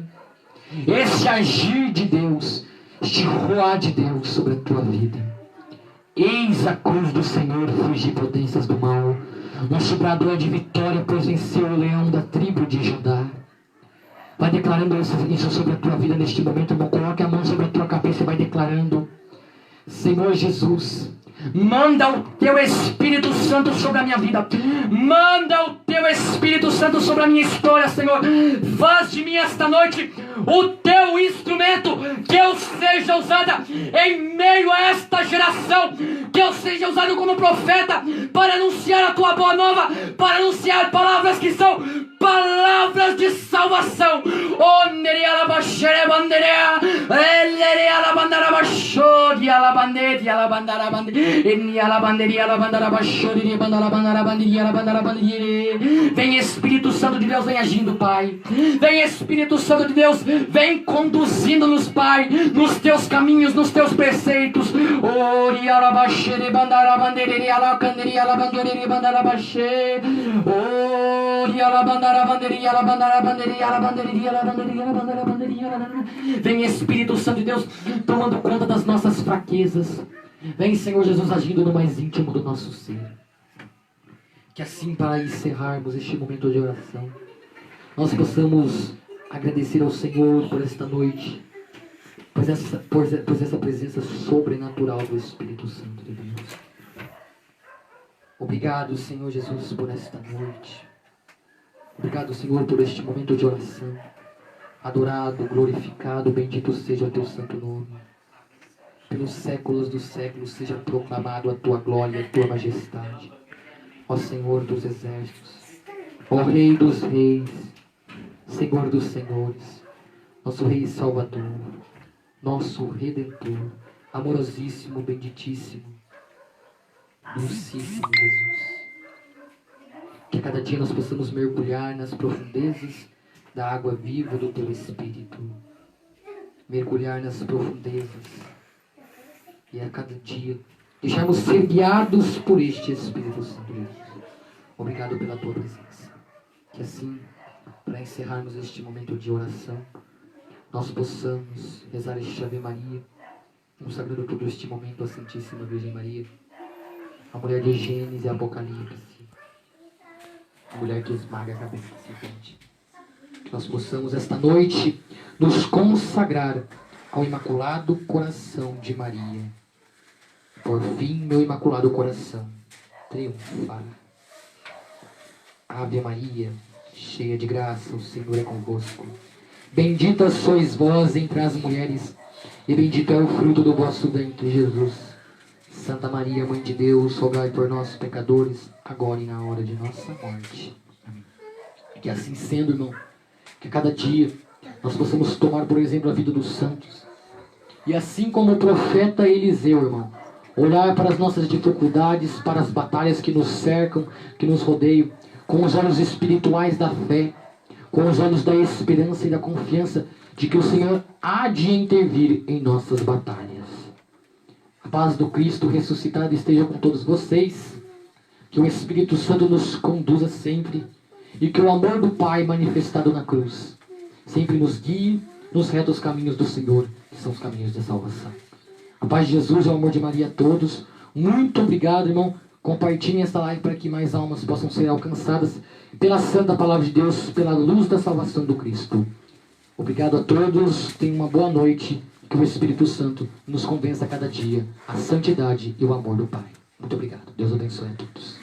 esse agir de Deus, este roar de Deus sobre a tua vida. Eis a cruz do Senhor, fugir potências do mal. Nosso brador é de vitória, pois venceu o leão da tribo de Judá. Vai declarando isso sobre a tua vida neste momento, irmão. Coloque a mão sobre a tua cabeça e vai declarando: Senhor Jesus, manda o teu Espírito Santo sobre a minha vida. Manda o teu Espírito Santo sobre a minha história, Senhor. Faz de mim esta noite o teu instrumento, que eu seja usada em meio a esta geração, que eu seja usado como profeta para anunciar a tua boa nova, para anunciar palavras que são palavras de salvação. Vem Espírito Santo de Deus, vem agindo, Pai. Vem Espírito Santo de Deus, vem conduzindo-nos, Pai, nos teus caminhos, nos teus preceitos. Vem Espírito Santo de Deus, tomando conta das nossas fraquezas. Vem, Senhor Jesus, agindo no mais íntimo do nosso ser. Que assim, para encerrarmos este momento de oração, nós possamos agradecer ao Senhor por esta noite, por essa presença sobrenatural do Espírito Santo de Deus. Obrigado, Senhor Jesus, por esta noite. Obrigado, Senhor, por este momento de oração. Adorado, glorificado, bendito seja o teu santo nome. Pelos séculos dos séculos seja proclamado a tua glória, a tua majestade. Ó Senhor dos exércitos, ó Rei dos reis, Senhor dos senhores, nosso Rei e Salvador, nosso Redentor, amorosíssimo, benditíssimo, dulcíssimo Jesus. Que a cada dia nós possamos mergulhar nas profundezas da água viva do teu Espírito. Mergulhar nas profundezas. E a cada dia deixarmos ser guiados por este Espírito Santo. Obrigado pela tua presença. Que assim, para encerrarmos este momento de oração, nós possamos rezar este Ave Maria, consagrando todo este momento à Santíssima Virgem Maria, a mulher de Gênesis e Apocalipse, a mulher que esmaga a cabeça da serpente. Que nós possamos esta noite nos consagrar ao Imaculado Coração de Maria. Por fim, meu Imaculado Coração triunfará. Ave Maria, cheia de graça, o Senhor é convosco. Bendita sois vós entre as mulheres, e bendito é o fruto do vosso ventre, Jesus. Santa Maria, Mãe de Deus, rogai por nós, pecadores, agora e na hora de nossa morte. Amém. Que assim sendo, irmão, que a cada dia nós possamos tomar, por exemplo, a vida dos santos. E assim como o profeta Eliseu, irmão, olhar para as nossas dificuldades, para as batalhas que nos cercam, que nos rodeiam, com os olhos espirituais da fé, com os olhos da esperança e da confiança de que o Senhor há de intervir em nossas batalhas. A paz do Cristo ressuscitado esteja com todos vocês, que o Espírito Santo nos conduza sempre e que o amor do Pai manifestado na cruz sempre nos guie nos retos caminhos do Senhor, que são os caminhos da salvação. A paz de Jesus e o amor de Maria a todos. Muito obrigado, irmão. Compartilhem essa live para que mais almas possam ser alcançadas pela santa palavra de Deus, pela luz da salvação do Cristo. Obrigado a todos. Tenham uma boa noite. Que o Espírito Santo nos convença a cada dia a santidade e o amor do Pai. Muito obrigado. Deus abençoe a todos.